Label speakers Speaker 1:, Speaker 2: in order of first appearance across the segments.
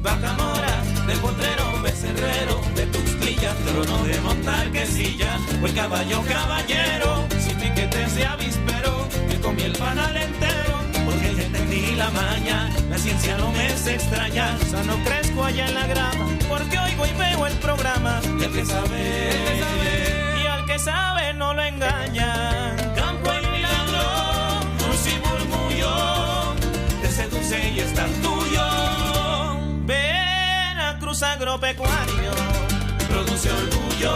Speaker 1: Bacamora, del Potrero, Becerrero, de Tuxtilla, trono de Montarquecilla, o el caballo caballero, sin piquetes de avispero, que comí el panal entero, porque ya entendí la maña, la ciencia no me es extraña, sano crezco allá en la grama, porque oigo y veo el programa, y el que sabe, y al que sabe no lo engañan. Campo y milagro, luz y murmullo, te seduce y es tan tuyo. Veracruz agropecuario, produce orgullo.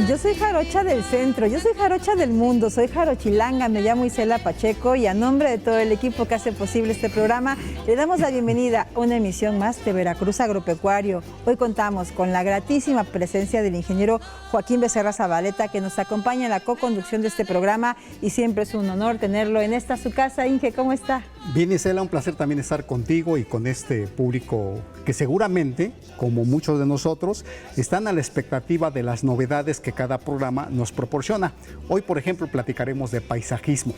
Speaker 2: Yo soy jarocha del centro, yo soy jarocha del mundo, soy jarochilanga, me llamo Isela Pacheco y a nombre de todo el equipo que hace posible este programa, le damos la bienvenida a una emisión más de Veracruz Agropecuario. Hoy contamos con la gratísima presencia del ingeniero Joaquín Becerra Zabaleta, que nos acompaña en la co-conducción de este programa y siempre es un honor tenerlo en esta su casa. Inge, ¿cómo está?
Speaker 3: Bien, Isela, un placer también estar contigo y con este público que seguramente, como muchos de nosotros, están a la expectativa de las novedades que cada programa nos proporciona. Hoy, por ejemplo, platicaremos de paisajismo.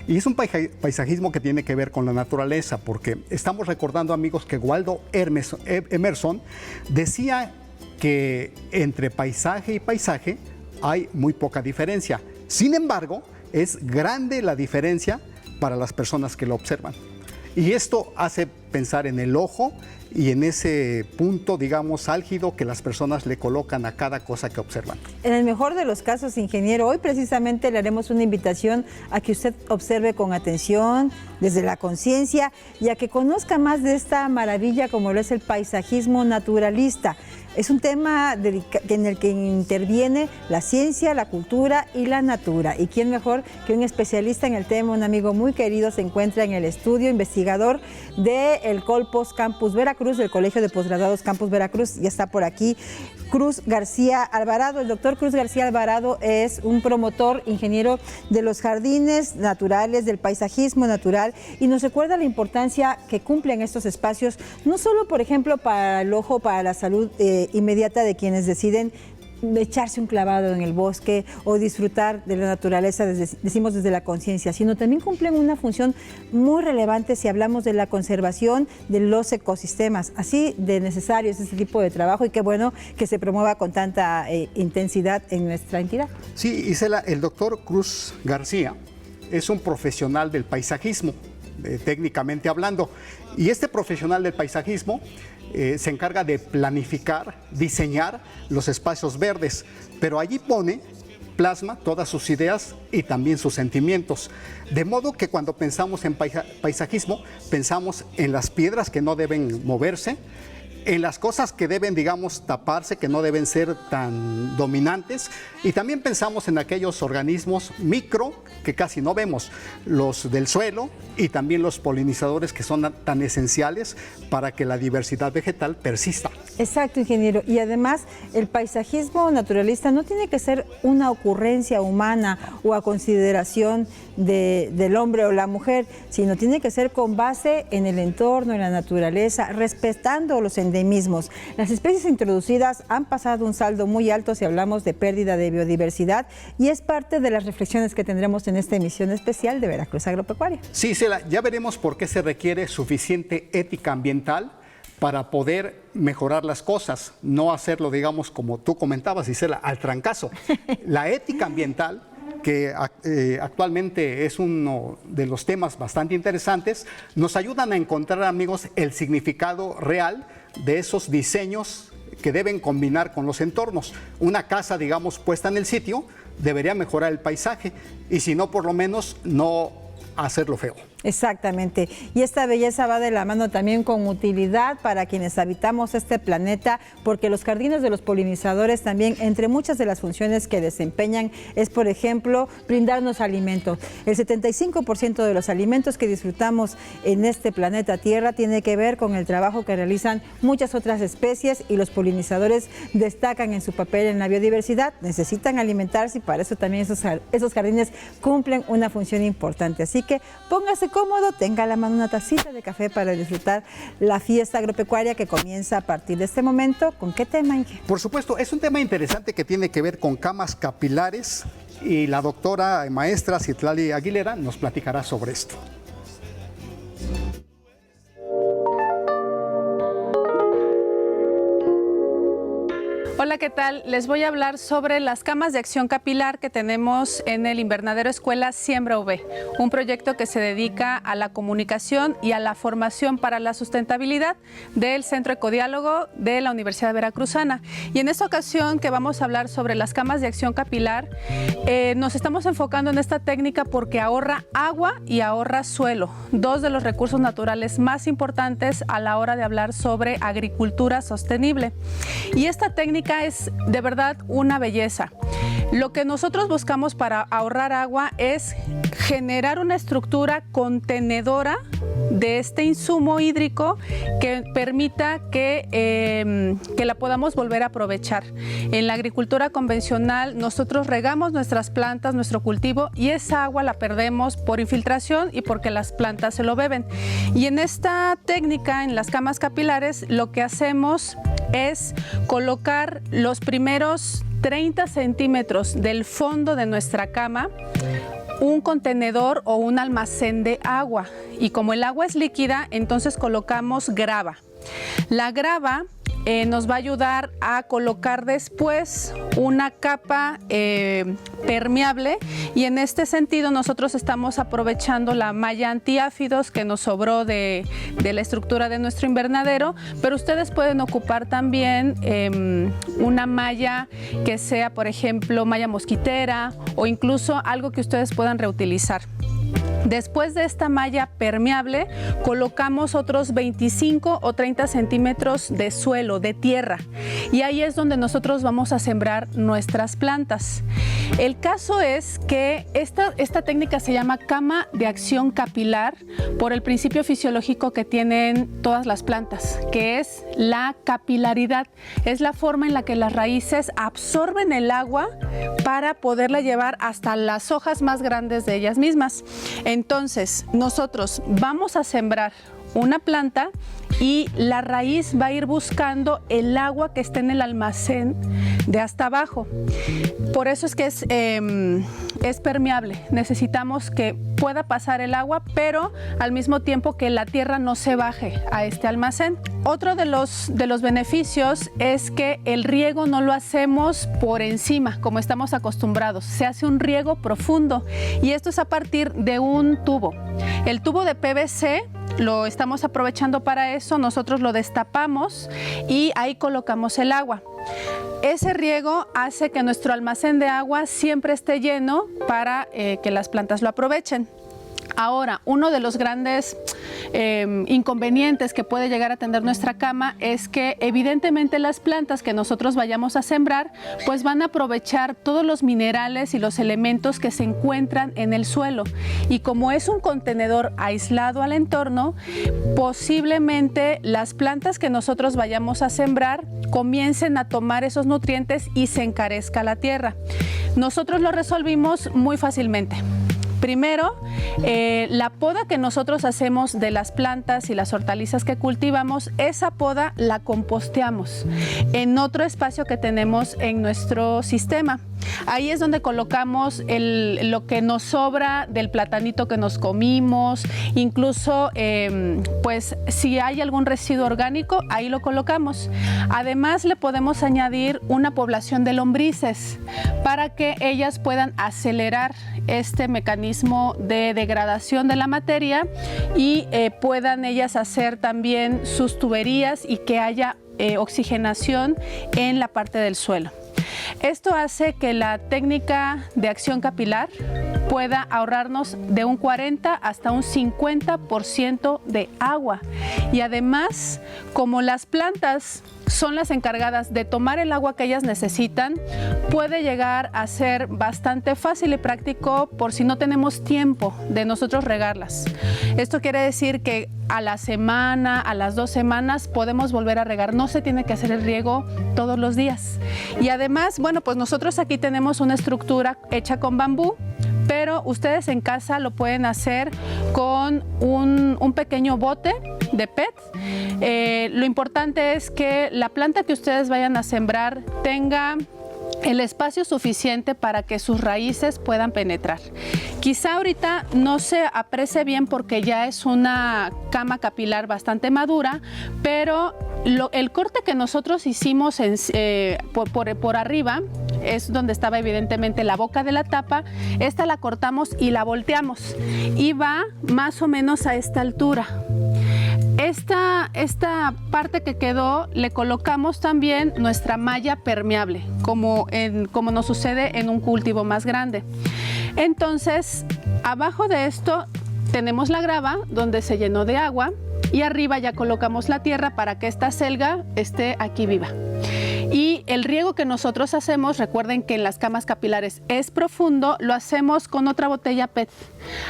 Speaker 3: Y es un paisajismo que tiene que ver con la naturaleza, porque estamos recordando, amigos, que Waldo Emerson decía que entre paisaje y paisaje hay muy poca diferencia. Sin embargo, es grande la diferencia para las personas que lo observan. Y esto hace pensar en el ojo y en ese punto, digamos, álgido que las personas le colocan a cada cosa que observan.
Speaker 2: En el mejor de los casos, ingeniero, hoy precisamente le haremos una invitación a que usted observe con atención, desde la conciencia, y a que conozca más de esta maravilla como lo es el paisajismo naturalista. Es un tema en el que interviene la ciencia, la cultura y la natura. ¿Y quién mejor que un especialista en el tema? Un amigo muy querido se encuentra en el estudio, investigador del Colpos Campus Veracruz, del Colegio de Posgraduados Campus Veracruz. Ya está por aquí Cruz García Alvarado. El doctor Cruz García Alvarado es un promotor, ingeniero de los jardines naturales, del paisajismo natural, y nos recuerda la importancia que cumplen estos espacios, no solo, por ejemplo, para el ojo, para la salud inmediata de quienes deciden echarse un clavado en el bosque o disfrutar de la naturaleza, decimos desde la conciencia, sino también cumplen una función muy relevante si hablamos de la conservación de los ecosistemas. Así de necesario es este tipo de trabajo y qué bueno que se promueva con tanta intensidad en nuestra entidad.
Speaker 3: Sí, Isela, el doctor Cruz García es un profesional del paisajismo, técnicamente hablando, y este profesional del paisajismo se encarga de planificar, diseñar los espacios verdes, pero allí plasma todas sus ideas y también sus sentimientos. De modo que cuando pensamos en paisajismo, pensamos en las piedras que no deben moverse, en las cosas que deben, digamos, taparse, que no deben ser tan dominantes, y también pensamos en aquellos organismos micro que casi no vemos, los del suelo y también los polinizadores que son tan esenciales para que la diversidad vegetal persista.
Speaker 2: Exacto, ingeniero. Y además el paisajismo naturalista no tiene que ser una ocurrencia humana o a consideración del hombre o la mujer, sino tiene que ser con base en el entorno, en la naturaleza, respetando los endemismos. Las especies introducidas han pasado un saldo muy alto si hablamos de pérdida de biodiversidad, y es parte de las reflexiones que tendremos en esta emisión especial de Veracruz Agropecuaria.
Speaker 3: Sí, Isela, ya veremos por qué se requiere suficiente ética ambiental para poder mejorar las cosas, no hacerlo, digamos, como tú comentabas, Isela, al trancazo. La ética ambiental, que actualmente es uno de los temas bastante interesantes, nos ayudan a encontrar, amigos, el significado real de esos diseños que deben combinar con los entornos. Una casa, digamos, puesta en el sitio, debería mejorar el paisaje, y si no, por lo menos, no hacerlo feo.
Speaker 2: Exactamente, y esta belleza va de la mano también con utilidad para quienes habitamos este planeta, porque los jardines de los polinizadores también, entre muchas de las funciones que desempeñan, es, por ejemplo, brindarnos alimento. El 75% de los alimentos que disfrutamos en este planeta Tierra tiene que ver con el trabajo que realizan muchas otras especies, y los polinizadores destacan en su papel en la biodiversidad, necesitan alimentarse, y para eso también esos jardines cumplen una función importante. Así que póngase cómodo, tenga a la mano una tacita de café para disfrutar la fiesta agropecuaria que comienza a partir de este momento. ¿Con qué tema, Inge?
Speaker 3: Por supuesto, es un tema interesante que tiene que ver con camas capilares y la doctora maestra Citlali Aguilera nos platicará sobre esto.
Speaker 4: Hola, ¿qué tal? Les voy a hablar sobre las camas de acción capilar que tenemos en el Invernadero Escuela Siembra UV, un proyecto que se dedica a la comunicación y a la formación para la sustentabilidad del Centro Ecodiálogo de la Universidad Veracruzana. Y en esta ocasión que vamos a hablar sobre las camas de acción capilar, nos estamos enfocando en esta técnica porque ahorra agua y ahorra suelo, dos de los recursos naturales más importantes a la hora de hablar sobre agricultura sostenible. Y esta técnica es de verdad una belleza. Lo que nosotros buscamos para ahorrar agua es generar una estructura contenedora de este insumo hídrico que permita que la podamos volver a aprovechar. En la agricultura convencional nosotros regamos nuestras plantas, nuestro cultivo, y esa agua la perdemos por infiltración y porque las plantas se lo beben. Y en esta técnica, en las camas capilares, lo que hacemos es colocar los primeros 30 centímetros del fondo de nuestra cama un contenedor o un almacén de agua, y como el agua es líquida, entonces colocamos grava. La grava nos va a ayudar a colocar después una capa permeable, y en este sentido nosotros estamos aprovechando la malla antiáfidos que nos sobró de la estructura de nuestro invernadero, pero ustedes pueden ocupar también una malla que sea, por ejemplo, malla mosquitera, o incluso algo que ustedes puedan reutilizar. Después de esta malla permeable, colocamos otros 25 o 30 centímetros de suelo, de tierra, y ahí es donde nosotros vamos a sembrar nuestras plantas. El caso es que esta técnica se llama cama de acción capilar por el principio fisiológico que tienen todas las plantas, que es la capilaridad. Es la forma en la que las raíces absorben el agua para poderla llevar hasta las hojas más grandes de ellas mismas. Entonces, nosotros vamos a sembrar una planta y la raíz va a ir buscando el agua que está en el almacén de hasta abajo. Por eso es que es permeable. Necesitamos que pueda pasar el agua, pero al mismo tiempo que la tierra no se baje a este almacén. Otro de los beneficios es que el riego no lo hacemos por encima, como estamos acostumbrados. Se hace un riego profundo, y esto es a partir de un tubo. El tubo de PVC lo estamos aprovechando para eso. Nosotros lo destapamos y ahí colocamos el agua. Ese riego hace que nuestro almacén de agua siempre esté lleno para que las plantas lo aprovechen. Ahora, uno de los grandes inconvenientes que puede llegar a tener nuestra cama es que evidentemente las plantas que nosotros vayamos a sembrar pues van a aprovechar todos los minerales y los elementos que se encuentran en el suelo, y como es un contenedor aislado al entorno, posiblemente las plantas que nosotros vayamos a sembrar comiencen a tomar esos nutrientes y se encarezca la tierra. Nosotros lo resolvimos muy fácilmente. Primero, la poda que nosotros hacemos de las plantas y las hortalizas que cultivamos, esa poda la composteamos en otro espacio que tenemos en nuestro sistema. Ahí es donde colocamos lo que nos sobra del platanito que nos comimos, incluso pues si hay algún residuo orgánico, ahí lo colocamos. Además, le podemos añadir una población de lombrices para que ellas puedan acelerar este mecanismo de degradación de la materia y puedan ellas hacer también sus tuberías y que haya oxigenación en la parte del suelo. Esto hace que la técnica de acción capilar pueda ahorrarnos de un 40 hasta un 50% de agua. Y además, como las plantas son las encargadas de tomar el agua que ellas necesitan, puede llegar a ser bastante fácil y práctico por si no tenemos tiempo de nosotros regarlas. Esto quiere decir que a la semana, a las 2 semanas podemos volver a regar. No se tiene que hacer el riego todos los días. Y además, bueno, pues nosotros aquí tenemos una estructura hecha con bambú pero ustedes en casa lo pueden hacer con un pequeño bote de PET. Lo importante es que la planta que ustedes vayan a sembrar tenga el espacio suficiente para que sus raíces puedan penetrar. Quizá ahorita no se aprecie bien porque ya es una cama capilar bastante madura, pero el corte que nosotros hicimos por arriba es donde estaba evidentemente la boca de la tapa. Esta la cortamos y la volteamos y va más o menos a esta altura. Esta parte que quedó le colocamos también nuestra malla permeable, como nos sucede en un cultivo más grande. Entonces, abajo de esto tenemos la grava donde se llenó de agua y arriba ya colocamos la tierra para que esta selga esté aquí viva. Y el riego que nosotros hacemos, recuerden que en las camas capilares es profundo, lo hacemos con otra botella PET.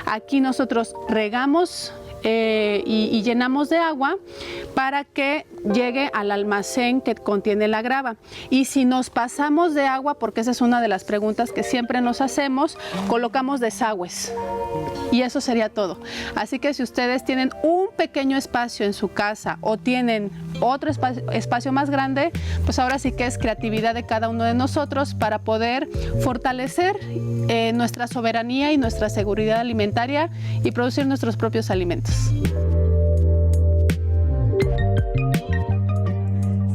Speaker 4: Aquí nosotros regamos y llenamos de agua para que llegue al almacén que contiene la grava. Y si nos pasamos de agua, porque esa es una de las preguntas que siempre nos hacemos, colocamos desagües. Y eso sería todo. Así que si ustedes tienen un pequeño espacio en su casa o tienen otro espacio más grande, pues ahora sí que es creatividad de cada uno de nosotros para poder fortalecer nuestra soberanía y nuestra seguridad alimentaria y producir nuestros propios alimentos.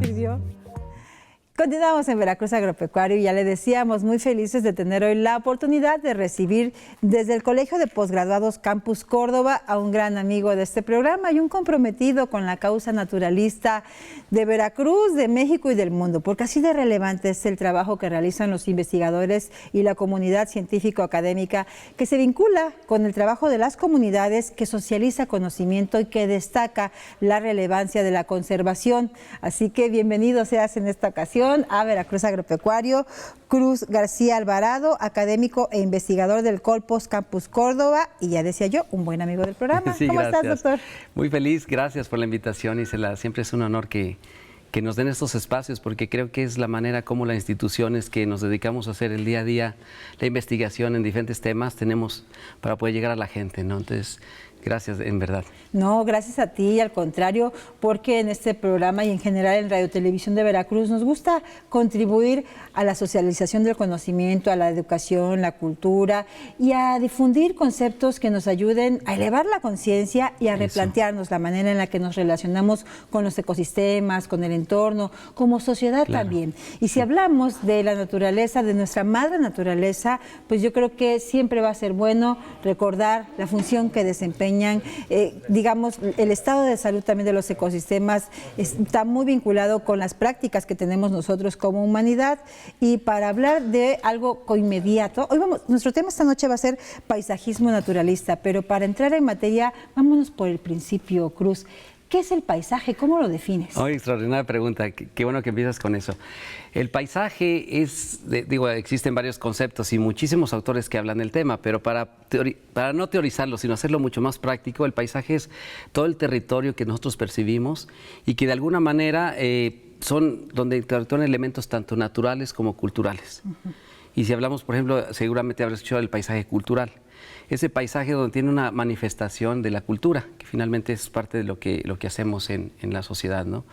Speaker 2: ¿Sirvió? Continuamos en Veracruz Agropecuario y ya le decíamos, muy felices de tener hoy la oportunidad de recibir desde el Colegio de Posgraduados Campus Córdoba a un gran amigo de este programa y un comprometido con la causa naturalista de Veracruz, de México y del mundo, porque así de relevante es el trabajo que realizan los investigadores y la comunidad científico-académica que se vincula con el trabajo de las comunidades, que socializa conocimiento y que destaca la relevancia de la conservación. Así que bienvenido seas en esta ocasión a Veracruz Agropecuario, Cruz García Alvarado, académico e investigador del Colpos Campus Córdoba y ya decía yo, un buen amigo del programa.
Speaker 5: Sí,
Speaker 2: ¿Cómo
Speaker 5: gracias.
Speaker 2: estás, doctor?
Speaker 5: Muy feliz, gracias por la invitación, Isela. Siempre es un honor que nos den estos espacios porque creo que es la manera como las instituciones que nos dedicamos a hacer el día a día, la investigación en diferentes temas, tenemos para poder llegar a la gente, ¿no? Entonces, gracias, en verdad.
Speaker 2: No, gracias a ti, al contrario, porque en este programa y en general en Radio Televisión de Veracruz nos gusta contribuir a la socialización del conocimiento, a la educación, la cultura y a difundir conceptos que nos ayuden a elevar la conciencia y a replantearnos la manera en la que nos relacionamos con los ecosistemas, con el entorno, como sociedad también. Y si hablamos de la naturaleza, de nuestra madre naturaleza, pues yo creo que siempre va a ser bueno recordar la función que desempeñan, digamos, el estado de salud también de los ecosistemas está muy vinculado con las prácticas que tenemos nosotros como humanidad. Y para hablar de algo inmediato, hoy nuestro tema esta noche va a ser paisajismo naturalista, pero para entrar en materia, vámonos por el principio, Cruz. ¿Qué es el paisaje? ¿Cómo lo defines?
Speaker 5: Oh, extraordinaria pregunta. Qué bueno que empiezas con eso. El paisaje existen varios conceptos y muchísimos autores que hablan del tema, pero para no teorizarlo, sino hacerlo mucho más práctico, el paisaje es todo el territorio que nosotros percibimos y que de alguna manera son donde interactúan elementos tanto naturales como culturales. Y si hablamos, por ejemplo, seguramente habrás escuchado el paisaje cultural. Ese paisaje donde tiene una manifestación de la cultura, que finalmente es parte de lo que hacemos en la sociedad, ¿no?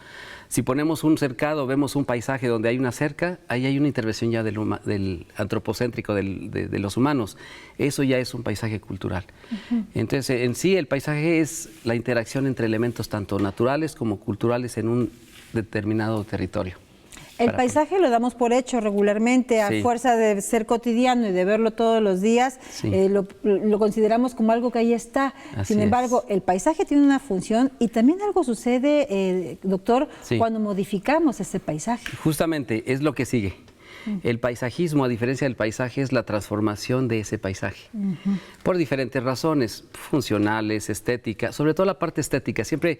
Speaker 5: Si ponemos un cercado, vemos un paisaje donde hay una cerca, ahí hay una intervención ya del antropocéntrico, de los humanos. Eso ya es un paisaje cultural. Entonces, en sí, el paisaje es la interacción entre elementos tanto naturales como culturales en un determinado territorio.
Speaker 2: El paisaje lo damos por hecho regularmente, a fuerza de ser cotidiano y de verlo todos los días, lo consideramos como algo que ahí está. Sin embargo, el paisaje tiene una función y también algo sucede, doctor, cuando modificamos ese paisaje.
Speaker 5: Justamente, es lo que sigue. El paisajismo, a diferencia del paisaje, es la transformación de ese paisaje. Por diferentes razones, funcionales, estéticas, sobre todo la parte estética. Siempre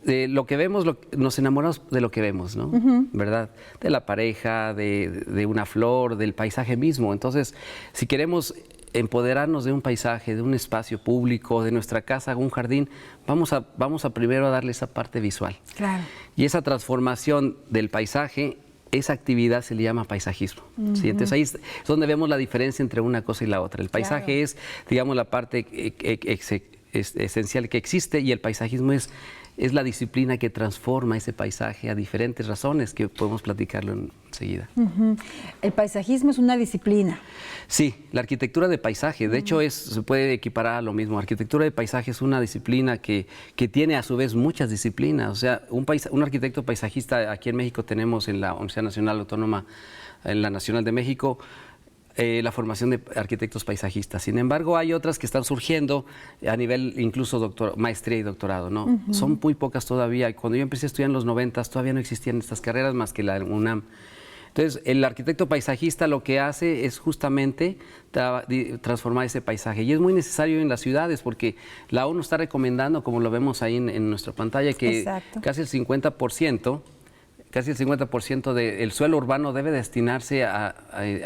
Speaker 5: lo que vemos, nos enamoramos de lo que vemos, ¿no? ¿Verdad? De la pareja, de una flor, del paisaje mismo. Entonces, si queremos empoderarnos de un paisaje, de un espacio público, de nuestra casa, un jardín, vamos a primero darle esa parte visual.
Speaker 2: Claro.
Speaker 5: Y esa transformación del paisaje esa actividad se le llama paisajismo. ¿Sí? Entonces ahí es donde vemos la diferencia entre una cosa y la otra. El paisaje es, digamos, la parte esencial que existe, y el paisajismo es la disciplina que transforma ese paisaje a diferentes razones, que podemos platicarlo enseguida.
Speaker 2: El paisajismo es una disciplina.
Speaker 5: Sí, la arquitectura de paisaje, de hecho se puede equiparar a lo mismo. Arquitectura de paisaje es una disciplina que tiene a su vez muchas disciplinas. O sea, un arquitecto paisajista, aquí en México tenemos en la Universidad Nacional Autónoma, en la Nacional de México, la formación de arquitectos paisajistas. Sin embargo, hay otras que están surgiendo a nivel incluso maestría y doctorado, ¿no? Son muy pocas todavía. Cuando yo empecé a estudiar en los 90s, todavía no existían estas carreras más que la UNAM. Entonces, el arquitecto paisajista lo que hace es justamente transformar ese paisaje. Y es muy necesario en las ciudades, porque la ONU está recomendando, como lo vemos ahí en nuestra pantalla, que casi el 50% del suelo urbano debe destinarse a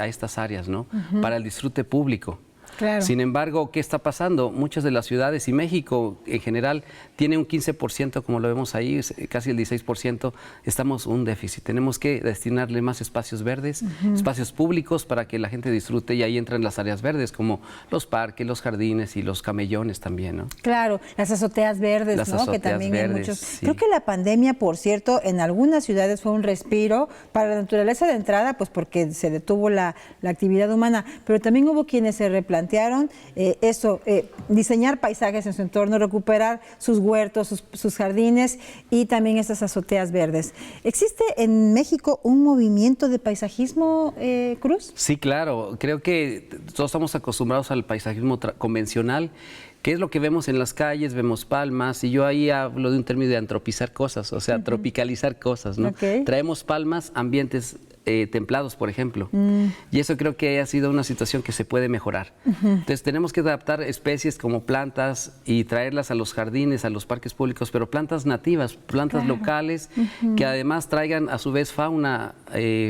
Speaker 5: estas áreas, ¿no? Para el disfrute público.
Speaker 2: Claro.
Speaker 5: Sin embargo, ¿qué está pasando? Muchas de las ciudades y México en general tiene un 15%, como lo vemos ahí, casi el 16%, estamos un déficit. Tenemos que destinarle más espacios verdes, espacios públicos para que la gente disfrute, y ahí entran las áreas verdes como los parques, los jardines y los camellones también, ¿no?
Speaker 2: Claro, las azoteas verdes,
Speaker 5: las
Speaker 2: ¿no?
Speaker 5: azoteas
Speaker 2: Que también
Speaker 5: verdes,
Speaker 2: hay muchos.
Speaker 5: sí.
Speaker 2: Creo que la pandemia, por cierto, en algunas ciudades fue un respiro para la naturaleza de entrada, pues porque se detuvo la actividad humana, pero también hubo quienes se replantearon diseñar paisajes en su entorno, recuperar sus huertos, sus jardines y también estas azoteas verdes. ¿Existe en México un movimiento de paisajismo, Cruz?
Speaker 5: Sí, claro. Creo que todos estamos acostumbrados al paisajismo convencional, que es lo que vemos en las calles, vemos palmas, y yo ahí hablo de un término de antropizar cosas, o sea, tropicalizar cosas, ¿no? Traemos palmas, ambientes templados, por ejemplo, y eso creo que ha sido una situación que se puede mejorar. Entonces tenemos que adaptar especies como plantas y traerlas a los jardines, a los parques públicos, pero plantas nativas, plantas locales, que además traigan a su vez fauna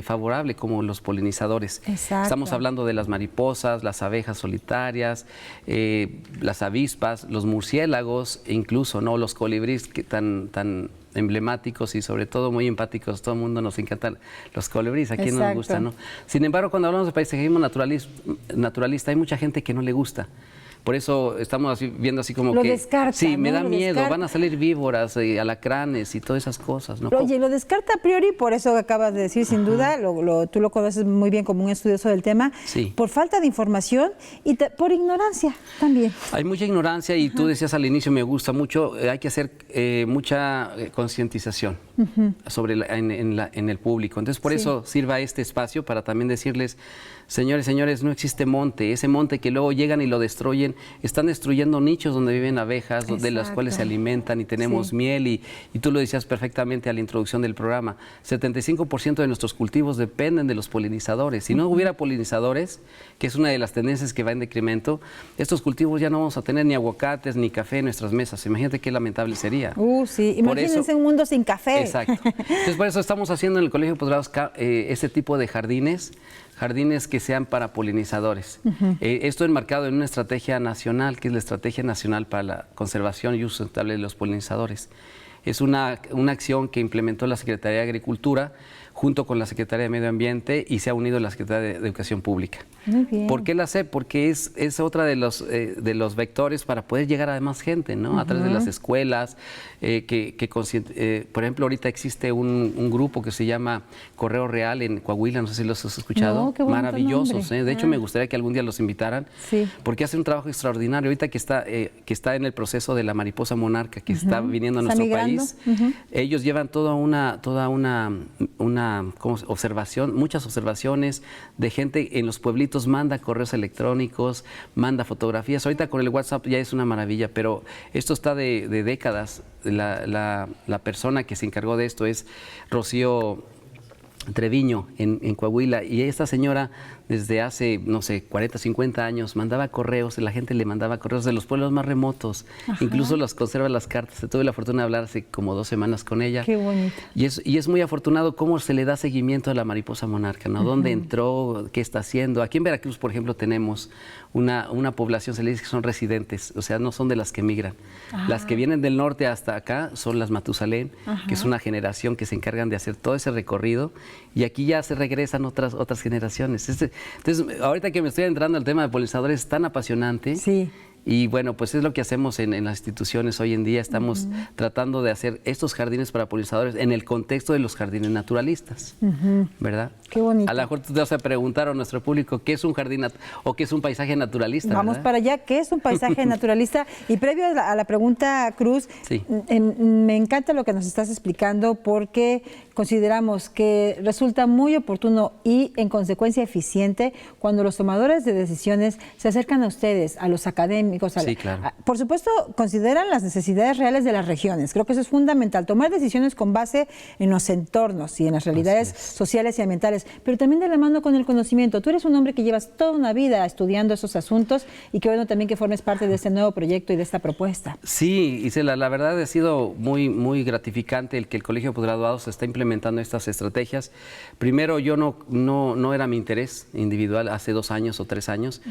Speaker 5: favorable, como los polinizadores. Estamos hablando de las mariposas, las abejas solitarias, las avispas, los murciélagos, e incluso, ¿no?, los colibríes que tan emblemáticos y sobre todo muy empáticos. Todo el mundo nos encantan los colibríes, a quien no nos gusta, ¿no? Sin embargo, cuando hablamos de paisajismo naturalista, hay mucha gente que no le gusta. Por eso estamos viendo así como
Speaker 2: lo
Speaker 5: que...
Speaker 2: descarta,
Speaker 5: sí, me
Speaker 2: ¿no?
Speaker 5: da miedo, van a salir víboras, alacranes y todas esas cosas, ¿no?
Speaker 2: Oye, lo descarta a priori, por eso acabas de decir, sin duda, tú lo conoces muy bien como un estudioso del tema, por falta de información y por ignorancia también.
Speaker 5: Hay mucha ignorancia, y tú decías al inicio, me gusta mucho, hay que hacer mucha concientización en el público. Entonces, por eso sirva este espacio para también decirles, señores, no existe monte. Ese monte que luego llegan y lo destruyen, están destruyendo nichos donde viven abejas, de las cuales se alimentan, y tenemos miel, y tú lo decías perfectamente a la introducción del programa, 75% de nuestros cultivos dependen de los polinizadores. Si no hubiera polinizadores, que es una de las tendencias que va en decremento, estos cultivos ya no vamos a tener ni aguacates ni café en nuestras mesas. Imagínate qué lamentable sería.
Speaker 2: Sí, imagínense un mundo sin café.
Speaker 5: Exacto. Entonces, por eso estamos haciendo en el Colegio de Posgrados este tipo de jardines que sean para polinizadores. Esto enmarcado en una estrategia nacional, que es la Estrategia Nacional para la Conservación y Uso Sustentable de los Polinizadores. Es una acción que implementó la Secretaría de Agricultura junto con la Secretaría de Medio Ambiente, y se ha unido la Secretaría de Educación Pública.
Speaker 2: Muy bien.
Speaker 5: ¿Por qué la sé? Porque es otra de los vectores para poder llegar a más gente, ¿no? A través de las escuelas, por ejemplo, ahorita existe un grupo que se llama Correo Real en Coahuila, no sé si los has escuchado.
Speaker 2: No, qué bonito
Speaker 5: maravillosos,
Speaker 2: nombre.
Speaker 5: De hecho, me gustaría que algún día los invitaran, porque hacen un trabajo extraordinario. Ahorita que está en el proceso de la mariposa monarca, que está viniendo a nuestro país, ellos llevan toda una observación, muchas observaciones de gente en los pueblitos, manda correos electrónicos, manda fotografías. Ahorita con el WhatsApp ya es una maravilla, pero esto está de décadas. La persona que se encargó de esto es Rocío Treviño en Coahuila, y esta señora desde hace, no sé, 40, 50 años, mandaba correos, la gente le mandaba correos de los pueblos más remotos, incluso los conserva las cartas. Tuve la fortuna de hablar hace como 2 semanas con ella.
Speaker 2: Qué bonito.
Speaker 5: Y es muy afortunado cómo se le da seguimiento a la mariposa monarca, ¿no? ¿Dónde entró? ¿Qué está haciendo? Aquí en Veracruz, por ejemplo, tenemos una población, se le dice que son residentes, o sea, no son de las que migran. Las que vienen del norte hasta acá son las Matusalén, que es una generación que se encargan de hacer todo ese recorrido, y aquí ya se regresan otras generaciones. Entonces, ahorita que me estoy entrando al tema de polinizadores, es tan apasionante.
Speaker 2: Sí.
Speaker 5: Y bueno, pues es lo que hacemos en las instituciones hoy en día. Estamos tratando de hacer estos jardines para polinizadores en el contexto de los jardines naturalistas, ¿verdad?
Speaker 2: Qué bonito.
Speaker 5: A lo mejor tú te vas a preguntar a nuestro público qué es un jardín o qué es un paisaje naturalista.
Speaker 2: Vamos
Speaker 5: ¿verdad?
Speaker 2: para allá, ¿qué es un paisaje naturalista? Y previo a la pregunta, Cruz,
Speaker 5: Sí.
Speaker 2: Me encanta lo que nos estás explicando porque consideramos que resulta muy oportuno y en consecuencia eficiente cuando los tomadores de decisiones se acercan a ustedes, a los académicos.
Speaker 5: Sí, claro.
Speaker 2: Por supuesto, consideran las necesidades reales de las regiones. Creo que eso es fundamental, tomar decisiones con base en los entornos y en las realidades sociales y ambientales, pero también de la mano con el conocimiento. Tú eres un hombre que llevas toda una vida estudiando esos asuntos y qué bueno también que formes parte de este nuevo proyecto y de esta propuesta.
Speaker 5: Sí, Isela, la verdad ha sido muy gratificante el que el Colegio de Posgraduados está implementando estas estrategias. Primero, yo no era mi interés individual hace 2 años o 3 años.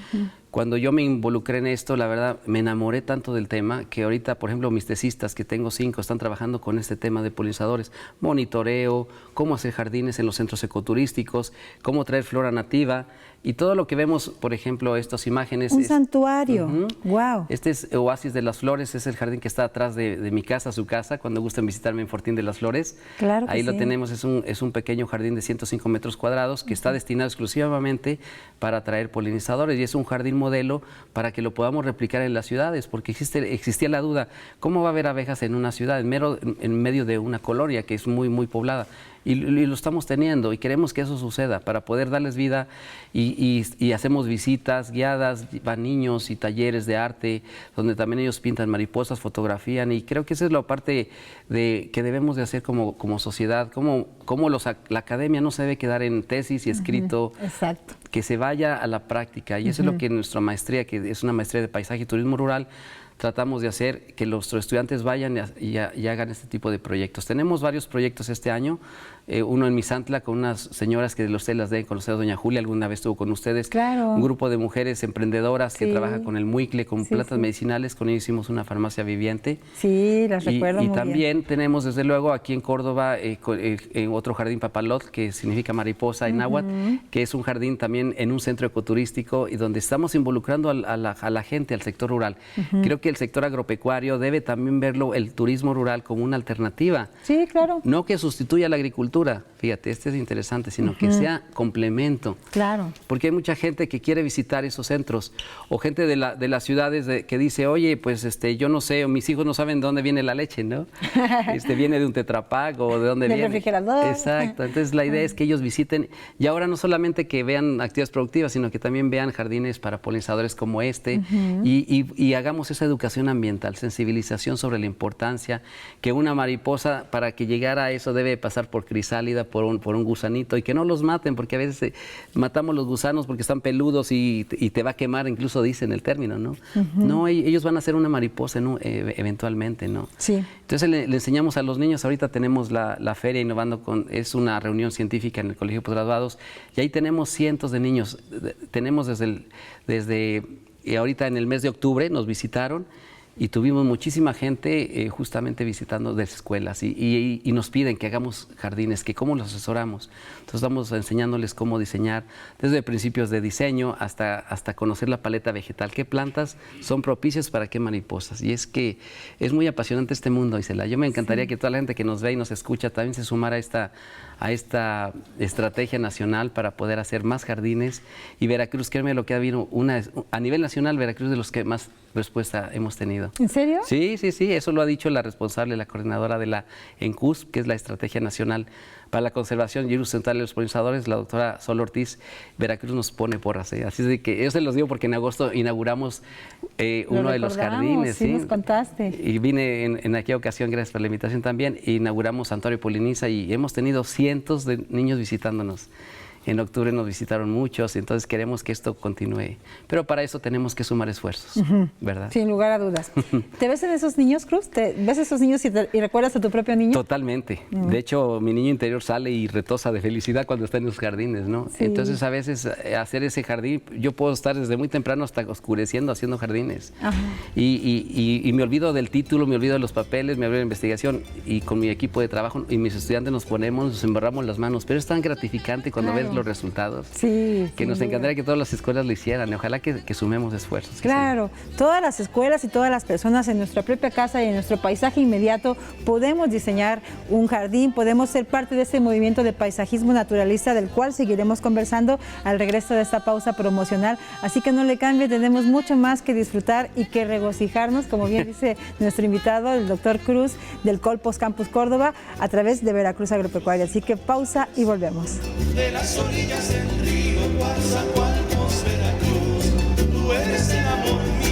Speaker 5: Cuando yo me involucré en esto, la verdad, me enamoré tanto del tema que ahorita, por ejemplo, mis tesistas, que tengo 5, están trabajando con este tema de polinizadores, monitoreo, cómo hacer jardines en los centros ecoturísticos, cómo traer flora nativa y todo lo que vemos, por ejemplo, estas imágenes.
Speaker 2: Un santuario, wow.
Speaker 5: Este es Oasis de las Flores, es el jardín que está atrás de mi casa, su casa, cuando gusten visitarme en Fortín de las Flores.
Speaker 2: Claro que
Speaker 5: ahí lo
Speaker 2: sí.
Speaker 5: tenemos, es un pequeño jardín de 105 metros cuadrados que está destinado exclusivamente para atraer polinizadores y es un jardín modelo para que lo podamos replicar en las ciudades, porque existía la duda, ¿cómo va a haber abejas en una ciudad, en medio de una colonia que es muy poblada? Y lo estamos teniendo y queremos que eso suceda para poder darles vida y hacemos visitas guiadas, van niños y talleres de arte donde también ellos pintan mariposas, fotografían y creo que esa es la parte que debemos de hacer como sociedad, como la academia no se debe quedar en tesis y escrito,
Speaker 2: Exacto.
Speaker 5: que se vaya a la práctica y eso es lo que nuestra maestría, que es una maestría de paisaje y turismo rural, tratamos de hacer que los estudiantes vayan y hagan este tipo de proyectos. Tenemos varios proyectos este año, uno en Misantla con unas señoras que ustedes las deben conocer, doña Julia, alguna vez estuvo con ustedes.
Speaker 2: Claro.
Speaker 5: Un grupo de mujeres emprendedoras que trabaja con el muicle, con plantas medicinales, con ellos hicimos una farmacia viviente.
Speaker 2: Sí, las recuerdo
Speaker 5: y
Speaker 2: muy
Speaker 5: también
Speaker 2: bien.
Speaker 5: tenemos desde luego aquí en Córdoba en otro jardín Papalot, que significa mariposa en náhuatl, que es un jardín también en un centro ecoturístico y donde estamos involucrando a la gente, al sector rural. Creo que el sector agropecuario debe también verlo, el turismo rural, como una alternativa.
Speaker 2: Sí, claro.
Speaker 5: No que sustituya la agricultura, fíjate, este es interesante, sino que sea complemento.
Speaker 2: Claro.
Speaker 5: Porque hay mucha gente que quiere visitar esos centros o gente de las ciudades que dice, oye, pues yo no sé, o mis hijos no saben de dónde viene la leche, ¿no? Viene de un Tetra Pak o de dónde viene.
Speaker 2: Del refrigerador.
Speaker 5: Exacto. Entonces la idea es que ellos visiten y ahora no solamente que vean actividades productivas, sino que también vean jardines para polinizadores como este y hagamos esa educación ambiental, sensibilización sobre la importancia que una mariposa, para que llegara a eso, debe pasar por crisálida, por un gusanito y que no los maten, porque a veces matamos los gusanos porque están peludos y te va a quemar, incluso dicen el término, ¿no? No, ellos van a ser una mariposa, ¿no? Eventualmente, ¿no?
Speaker 2: Sí.
Speaker 5: Entonces le enseñamos a los niños, ahorita tenemos la Feria Innovando, es una reunión científica en el Colegio de Posgraduados y ahí tenemos cientos de niños, tenemos desde ahorita en el mes de octubre nos visitaron y tuvimos muchísima gente justamente visitando de escuelas y nos piden que hagamos jardines, que cómo los asesoramos. Entonces estamos enseñándoles cómo diseñar desde principios de diseño hasta conocer la paleta vegetal, qué plantas son propicias para qué mariposas. Y es que es muy apasionante este mundo, Isela. Yo me encantaría que toda la gente que nos ve y nos escucha también se sumara a esta estrategia nacional para poder hacer más jardines. Y Veracruz, créeme lo que ha habido, a nivel nacional, Veracruz es de los que más respuesta hemos tenido.
Speaker 2: ¿En serio?
Speaker 5: Sí, eso lo ha dicho la responsable, la coordinadora de la ENCUS, que es la Estrategia Nacional para la Conservación y Uso Sustentable de los Polinizadores, la doctora Sol Ortiz. Veracruz nos pone porras, ¿eh? Así es de que yo se los digo porque en agosto inauguramos uno de los jardines.
Speaker 2: Sí, nos contaste.
Speaker 5: Y vine en aquella ocasión, gracias por la invitación también, inauguramos Santuario Poliniza y hemos tenido cientos de niños visitándonos. En octubre nos visitaron muchos, entonces queremos que esto continúe. Pero para eso tenemos que sumar esfuerzos, ¿verdad?
Speaker 2: Sin lugar a dudas. ¿Te ves en esos niños, Cruz? ¿Te ves esos niños y recuerdas a tu propio niño?
Speaker 5: Totalmente. De hecho, mi niño interior sale y retosa de felicidad cuando está en los jardines, ¿no?
Speaker 2: Sí.
Speaker 5: Entonces, a veces hacer ese jardín, yo puedo estar desde muy temprano hasta oscureciendo haciendo jardines.
Speaker 2: Ajá.
Speaker 5: Y me olvido del título, me olvido de los papeles, me olvido de la investigación, y con mi equipo de trabajo y mis estudiantes nos ponemos, nos embarramos las manos, pero es tan gratificante cuando ves los resultados.
Speaker 2: Sí,
Speaker 5: que nos encantaría que todas las escuelas lo hicieran, y ojalá que sumemos esfuerzos.
Speaker 2: Claro, todas las escuelas y todas las personas en nuestra propia casa y en nuestro paisaje inmediato podemos diseñar un jardín, podemos ser parte de este movimiento de paisajismo naturalista del cual seguiremos conversando al regreso de esta pausa promocional. Así que no le cambie, tenemos mucho más que disfrutar y que regocijarnos, como bien dice nuestro invitado, el doctor Cruz del Colpos Campus Córdoba, a través de Veracruz Agropecuaria. Así que pausa y volvemos.
Speaker 1: De las orillas del río Coatzacoalcos, Veracruz, tú eres el amor mío.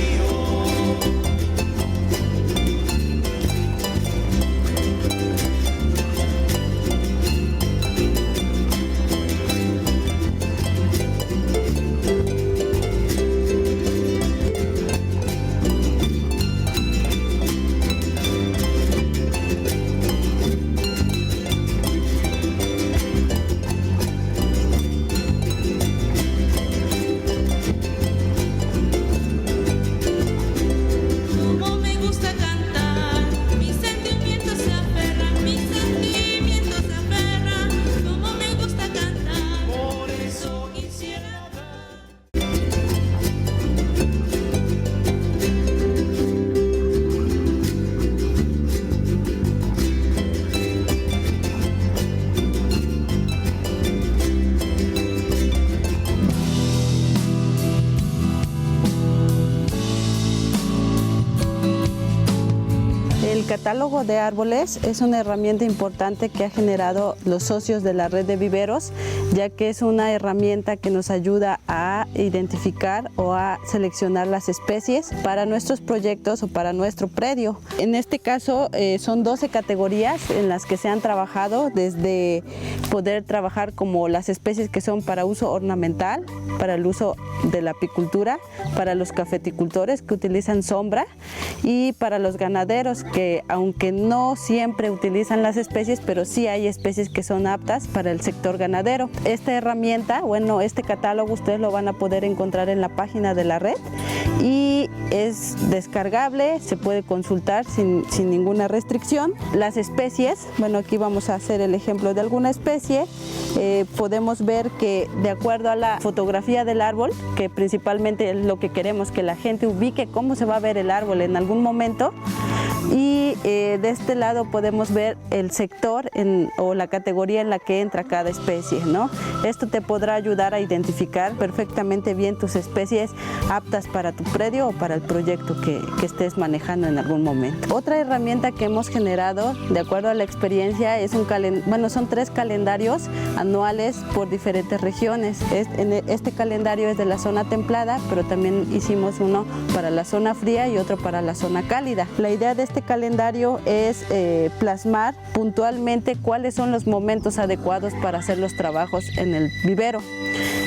Speaker 6: El catálogo de árboles es una herramienta importante que ha generado los socios de la red de viveros, ya que es una herramienta que nos ayuda a identificar o a seleccionar las especies para nuestros proyectos o para nuestro predio. En este caso son 12 categorías en las que se han trabajado, desde poder trabajar como las especies que son para uso ornamental, para el uso de la apicultura, para los cafeticultores que utilizan sombra, y para los ganaderos que, aunque no siempre utilizan las especies, pero sí hay especies que son aptas para el sector ganadero. Esta herramienta, bueno, este catálogo ustedes lo van a poder encontrar en la página de la red y es descargable, se puede consultar sin ninguna restricción. Las especies, bueno, aquí vamos a hacer el ejemplo de alguna especie. Podemos ver que de acuerdo a la fotografía del árbol, que principalmente es lo que queremos que la gente ubique cómo se va a ver el árbol en algún momento, y de este lado podemos ver el sector o la categoría en la que entra cada especie, ¿no? Esto te podrá ayudar a identificar perfectamente bien tus especies aptas para tu predio o para el proyecto que estés manejando en algún momento. Otra herramienta que hemos generado, de acuerdo a la experiencia, es son 3 calendarios anuales por diferentes regiones. Este calendario es de la zona templada, pero también hicimos uno para la zona fría y otro para la zona cálida. La idea de este calendario es plasmar puntualmente cuáles son los momentos adecuados para hacer los trabajos en el vivero.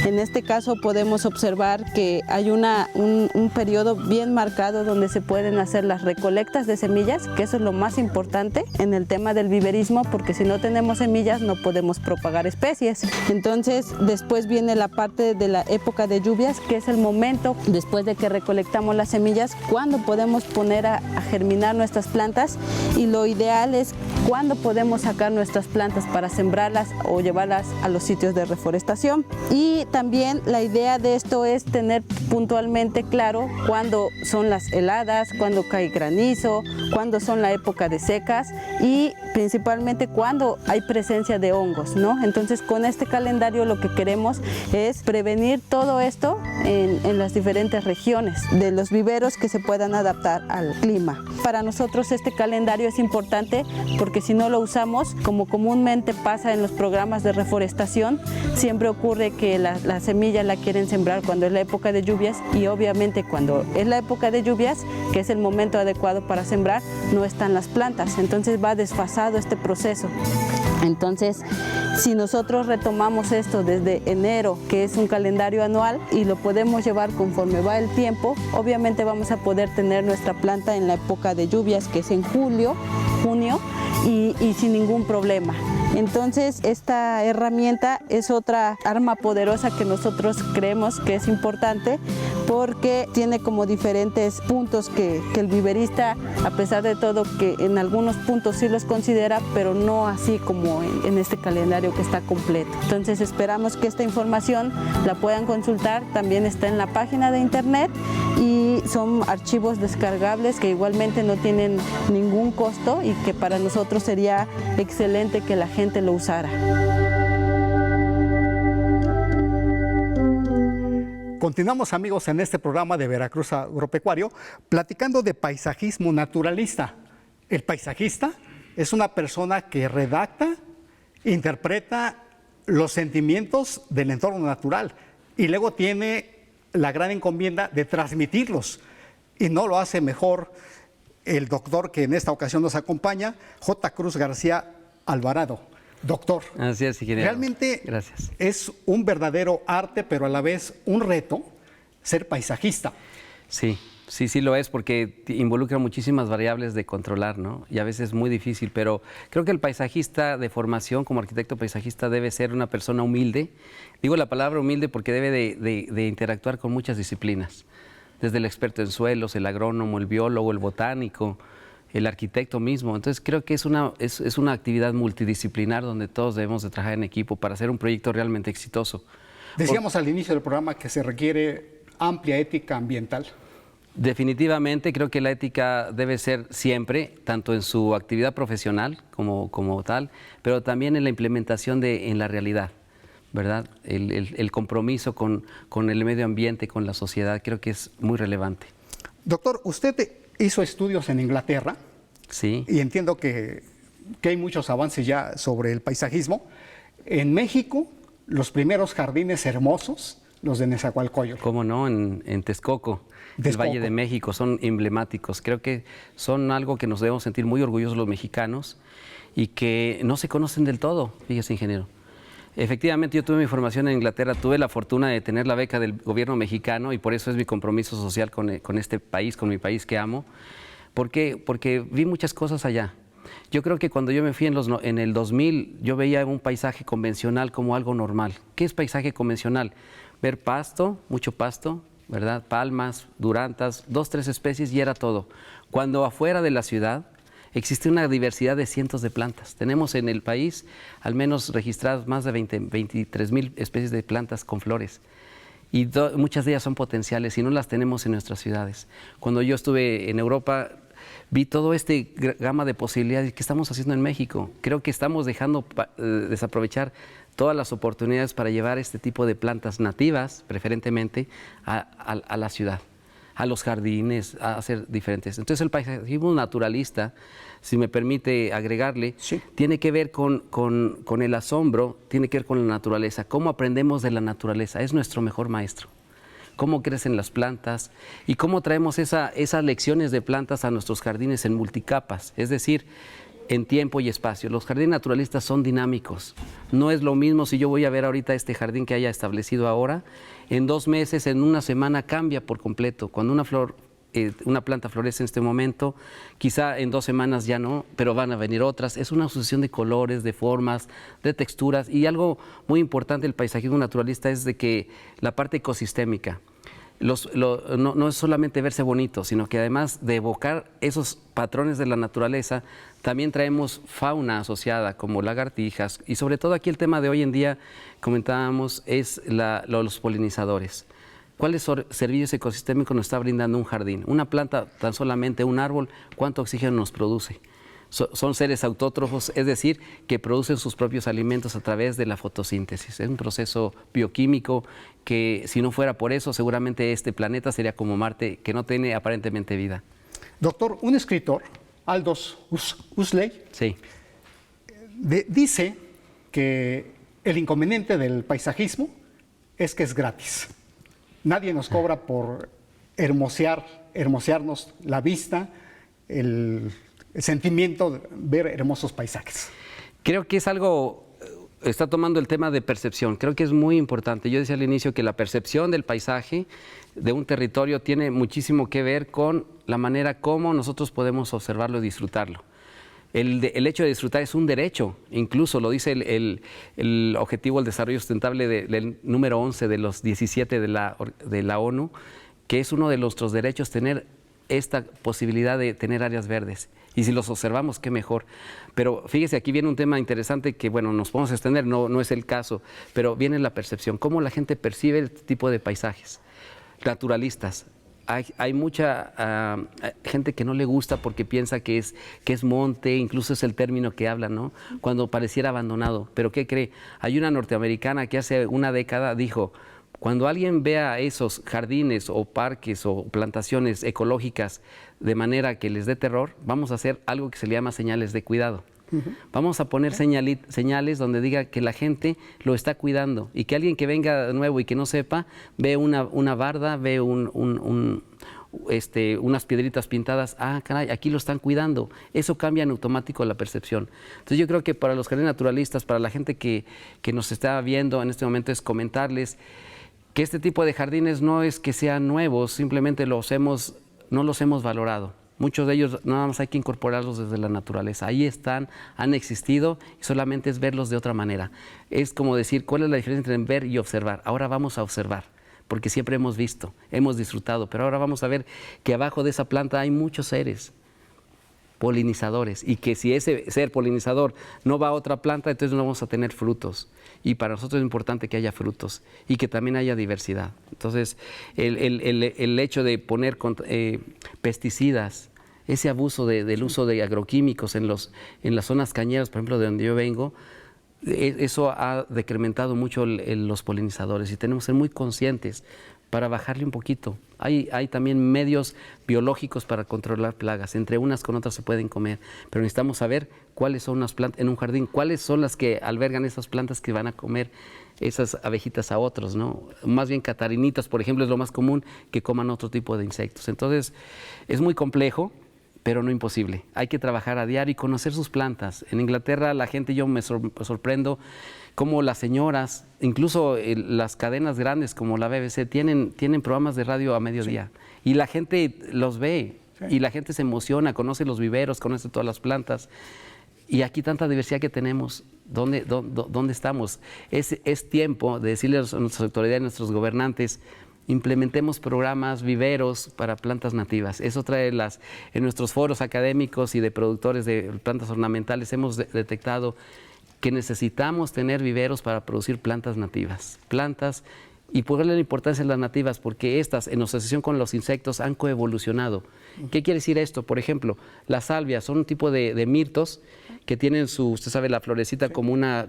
Speaker 6: En este caso podemos observar que hay un periodo bien marcado donde se pueden hacer las recolectas de semillas, que eso es lo más importante en el tema del viverismo, porque si no tenemos semillas no podemos propagar especies. Entonces después viene la parte de la época de lluvias, que es el momento después de que recolectamos las semillas, cuando podemos poner a germinar nuestras plantas, y lo ideal es cuando podemos sacar nuestras plantas para sembrarlas o llevarlas a los sitios de reforestación. Y también la idea de esto es tener puntualmente claro cuándo son las heladas, cuándo cae granizo, cuándo son la época de secas y principalmente cuándo hay presencia de hongos, ¿no? Entonces con este calendario lo que queremos es prevenir todo esto en las diferentes regiones de los viveros que se puedan adaptar al clima. Para nosotros este calendario es importante porque si no lo usamos, como comúnmente pasa en los programas de reforestación, siempre ocurre que la semilla la quieren sembrar cuando es la época de lluvias, y obviamente cuando es la época de lluvias, que es el momento adecuado para sembrar, no están las plantas, entonces va desfasado este proceso. Entonces Si nosotros retomamos esto desde enero, que es un calendario anual, y lo podemos llevar conforme va el tiempo, obviamente vamos a poder tener nuestra planta en la época de lluvias, que es en julio, junio, y sin ningún problema. Entonces, esta herramienta es otra arma poderosa que nosotros creemos que es importante, porque tiene como diferentes puntos que el viverista, a pesar de todo, que en algunos puntos sí los considera, pero no así como en este calendario que está completo. Entonces, esperamos que esta información la puedan consultar, también está en la página de internet y son archivos descargables que igualmente no tienen ningún costo y que para nosotros sería excelente que la gente lo usara.
Speaker 3: Continuamos, amigos, en este programa de Veracruz Agropecuario, platicando de paisajismo naturalista. El paisajista es una persona que redacta, interpreta los sentimientos del entorno natural y luego tiene la gran encomienda de transmitirlos. Y no lo hace mejor el doctor que en esta ocasión nos acompaña, J. Cruz García Alvarado. Doctor,
Speaker 5: así es, ingeniero.
Speaker 3: Realmente
Speaker 5: Gracias.
Speaker 3: Es un verdadero arte, pero a la vez un reto ser paisajista.
Speaker 5: Sí, sí lo es, porque involucra muchísimas variables de controlar, ¿no? Y a veces es muy difícil, pero creo que el paisajista de formación, como arquitecto paisajista, debe ser una persona humilde. Digo la palabra humilde porque debe de interactuar con muchas disciplinas, desde el experto en suelos, el agrónomo, el biólogo, el botánico, el arquitecto mismo. Entonces creo que es una actividad multidisciplinar donde todos debemos de trabajar en equipo para hacer un proyecto realmente exitoso.
Speaker 3: Decíamos al inicio del programa que se requiere amplia ética ambiental.
Speaker 5: Definitivamente creo que la ética debe ser siempre, tanto en su actividad profesional como tal, pero también en la implementación en la realidad, ¿verdad? El compromiso con el medio ambiente, con la sociedad, creo que es muy relevante.
Speaker 3: Doctor, usted hizo estudios en Inglaterra.
Speaker 5: Sí.
Speaker 3: Y entiendo que hay muchos avances ya sobre el paisajismo. En México, los primeros jardines hermosos, los de Nezahualcóyotl.
Speaker 5: ¿Cómo no? En Texcoco, el Valle de México, son emblemáticos. Creo que son algo que nos debemos sentir muy orgullosos los mexicanos y que no se conocen del todo, fíjese, ingeniero. Efectivamente, yo tuve mi formación en Inglaterra, tuve la fortuna de tener la beca del gobierno mexicano y por eso es mi compromiso social con este país, con mi país que amo. ¿Por qué? Porque vi muchas cosas allá. Yo creo que cuando yo me fui en el 2000, yo veía un paisaje convencional como algo normal. ¿Qué es paisaje convencional? Ver pasto, mucho pasto, ¿verdad? Palmas, durantas, 2, 3 especies y era todo. Cuando afuera de la ciudad existe una diversidad de cientos de plantas. Tenemos en el país al menos registradas más de 23,000 especies de plantas con flores. Y muchas de ellas son potenciales y no las tenemos en nuestras ciudades. Cuando yo estuve en Europa, vi todo este gama de posibilidades que estamos haciendo en México. Creo que estamos dejando desaprovechar todas las oportunidades para llevar este tipo de plantas nativas, preferentemente, a la ciudad, a los jardines, a hacer diferentes. Entonces el paisajismo naturalista, si me permite agregarle,
Speaker 3: sí,
Speaker 5: tiene que ver con el asombro, tiene que ver con la naturaleza. ¿Cómo aprendemos de la naturaleza? Es nuestro mejor maestro. Cómo crecen las plantas y cómo traemos esas lecciones de plantas a nuestros jardines en multicapas, es decir, en tiempo y espacio. Los jardines naturalistas son dinámicos. No es lo mismo si yo voy a ver ahorita este jardín que haya establecido ahora, en 2 meses, en una semana cambia por completo. Cuando una planta florece en este momento, quizá en 2 semanas ya no, pero van a venir otras. Es una sucesión de colores, de formas, de texturas y algo muy importante del paisajismo naturalista es de que la parte ecosistémica, no es solamente verse bonito, sino que además de evocar esos patrones de la naturaleza, también traemos fauna asociada como lagartijas y sobre todo aquí el tema de hoy en día, comentábamos, es los polinizadores. ¿Cuáles servicios ecosistémicos nos está brindando un jardín? Una planta, tan solamente un árbol, ¿cuánto oxígeno nos produce? Son seres autótrofos, es decir, que producen sus propios alimentos a través de la fotosíntesis. Es un proceso bioquímico que si no fuera por eso, seguramente este planeta sería como Marte, que no tiene aparentemente vida.
Speaker 3: Doctor, un escritor, Aldous Huxley,
Speaker 5: sí,
Speaker 3: dice que el inconveniente del paisajismo es que es gratis. Nadie nos cobra por hermosearnos la vista, el sentimiento de ver hermosos paisajes.
Speaker 5: Creo que es algo está tomando el tema de percepción. Creo que es muy importante. Yo decía al inicio que la percepción del paisaje de un territorio tiene muchísimo que ver con la manera como nosotros podemos observarlo y disfrutarlo. El hecho de disfrutar es un derecho, incluso lo dice el Objetivo del Desarrollo Sustentable del número 11 de los 17 de la ONU, que es uno de nuestros derechos tener esta posibilidad de tener áreas verdes. Y si los observamos, qué mejor. Pero fíjese, aquí viene un tema interesante que, bueno, nos podemos extender, no es el caso, pero viene la percepción, cómo la gente percibe este tipo de paisajes naturalistas. Hay mucha gente que no le gusta porque piensa que es monte, incluso es el término que hablan, ¿no? Cuando pareciera abandonado. Pero ¿qué cree? Hay una norteamericana que hace una década dijo: cuando alguien vea esos jardines o parques o plantaciones ecológicas de manera que les dé terror, vamos a hacer algo que se le llama señales de cuidado. Vamos a poner señales donde diga que la gente lo está cuidando y que alguien que venga de nuevo y que no sepa, ve una barda, ve unas piedritas pintadas, caray, aquí lo están cuidando. Eso cambia en automático la percepción. Entonces yo creo que para los jardines naturalistas, para la gente que nos está viendo en este momento, es comentarles que este tipo de jardines no es que sean nuevos, simplemente no los hemos valorado. Muchos de ellos nada más hay que incorporarlos desde la naturaleza. Ahí están, han existido y solamente es verlos de otra manera. Es como decir, ¿cuál es la diferencia entre ver y observar? Ahora vamos a observar, porque siempre hemos visto, hemos disfrutado, pero ahora vamos a ver que abajo de esa planta hay muchos seres polinizadores y que si ese ser polinizador no va a otra planta, entonces no vamos a tener frutos. Y para nosotros es importante que haya frutos y que también haya diversidad. Entonces, el hecho de poner pesticidas, ese abuso del uso de agroquímicos en las zonas cañeras, por ejemplo, de donde yo vengo, eso ha decrementado mucho los polinizadores y tenemos que ser muy conscientes para bajarle un poquito. Hay también medios biológicos para controlar plagas, entre unas con otras se pueden comer, pero necesitamos saber cuáles son las plantas en un jardín, cuáles son las que albergan esas plantas que van a comer esas abejitas a otros, ¿no? Más bien catarinitas, por ejemplo, es lo más común que coman otro tipo de insectos. Entonces, es muy complejo, pero no imposible. Hay que trabajar a diario y conocer sus plantas. En Inglaterra la gente, yo me sorprendo cómo las señoras, incluso las cadenas grandes como la BBC, tienen programas de radio a mediodía. Sí. Y la gente los ve, sí. Y la gente se emociona, conoce los viveros, conoce todas las plantas. Y aquí tanta diversidad que tenemos, ¿dónde estamos? Es tiempo de decirle a nuestras autoridades, a nuestros gobernantes, implementemos programas, viveros para plantas nativas. Eso trae en nuestros foros académicos y de productores de plantas ornamentales hemos detectado que necesitamos tener viveros para producir plantas nativas. Plantas, y por la importancia de las nativas, porque estas, en asociación con los insectos, han coevolucionado. ¿Qué quiere decir esto? Por ejemplo, las salvias son un tipo de mirtos que tienen usted sabe, la florecita sí. como una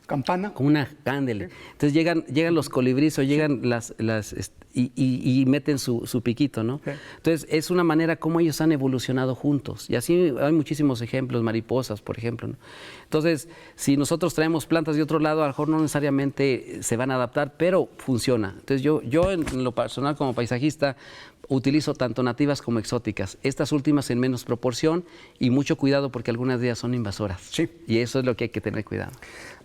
Speaker 3: campana.
Speaker 5: Como una cándele. Entonces llegan los colibríes o llegan y meten su piquito, ¿no? Sí. Entonces es una manera como ellos han evolucionado juntos. Y así hay muchísimos ejemplos, mariposas, por ejemplo, ¿no? Entonces, si nosotros traemos plantas de otro lado, a lo mejor no necesariamente se van a adaptar, pero funciona. Entonces yo en lo personal como paisajista utilizo tanto nativas como exóticas. Estas últimas en menos proporción y mucho cuidado porque algunas de ellas son invasoras. Sí. Y eso es lo que hay que tener cuidado.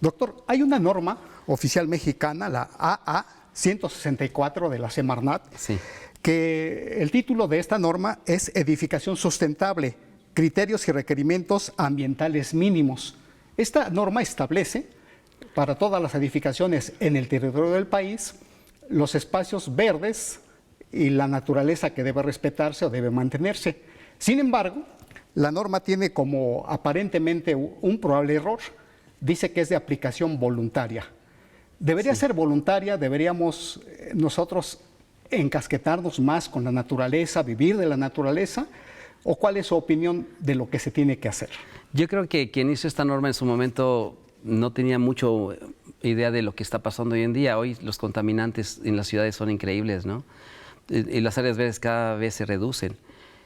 Speaker 3: Doctor, hay una norma oficial mexicana, la AA 164 de la Semarnat, sí. que el título de esta norma es Edificación Sustentable, Criterios y Requerimientos Ambientales Mínimos. Esta norma establece para todas las edificaciones en el territorio del país los espacios verdes y la naturaleza que debe respetarse o debe mantenerse. Sin embargo, la norma tiene como aparentemente un probable error. Dice que es de aplicación voluntaria. ¿Debería ser voluntaria? ¿Deberíamos nosotros encasquetarnos más con la naturaleza, vivir de la naturaleza? ¿O cuál es su opinión de lo que se tiene que hacer?
Speaker 5: Yo creo que quien hizo esta norma en su momento no tenía mucho idea de lo que está pasando hoy en día. Hoy los contaminantes en las ciudades son increíbles, ¿no? Y las áreas verdes cada vez se reducen.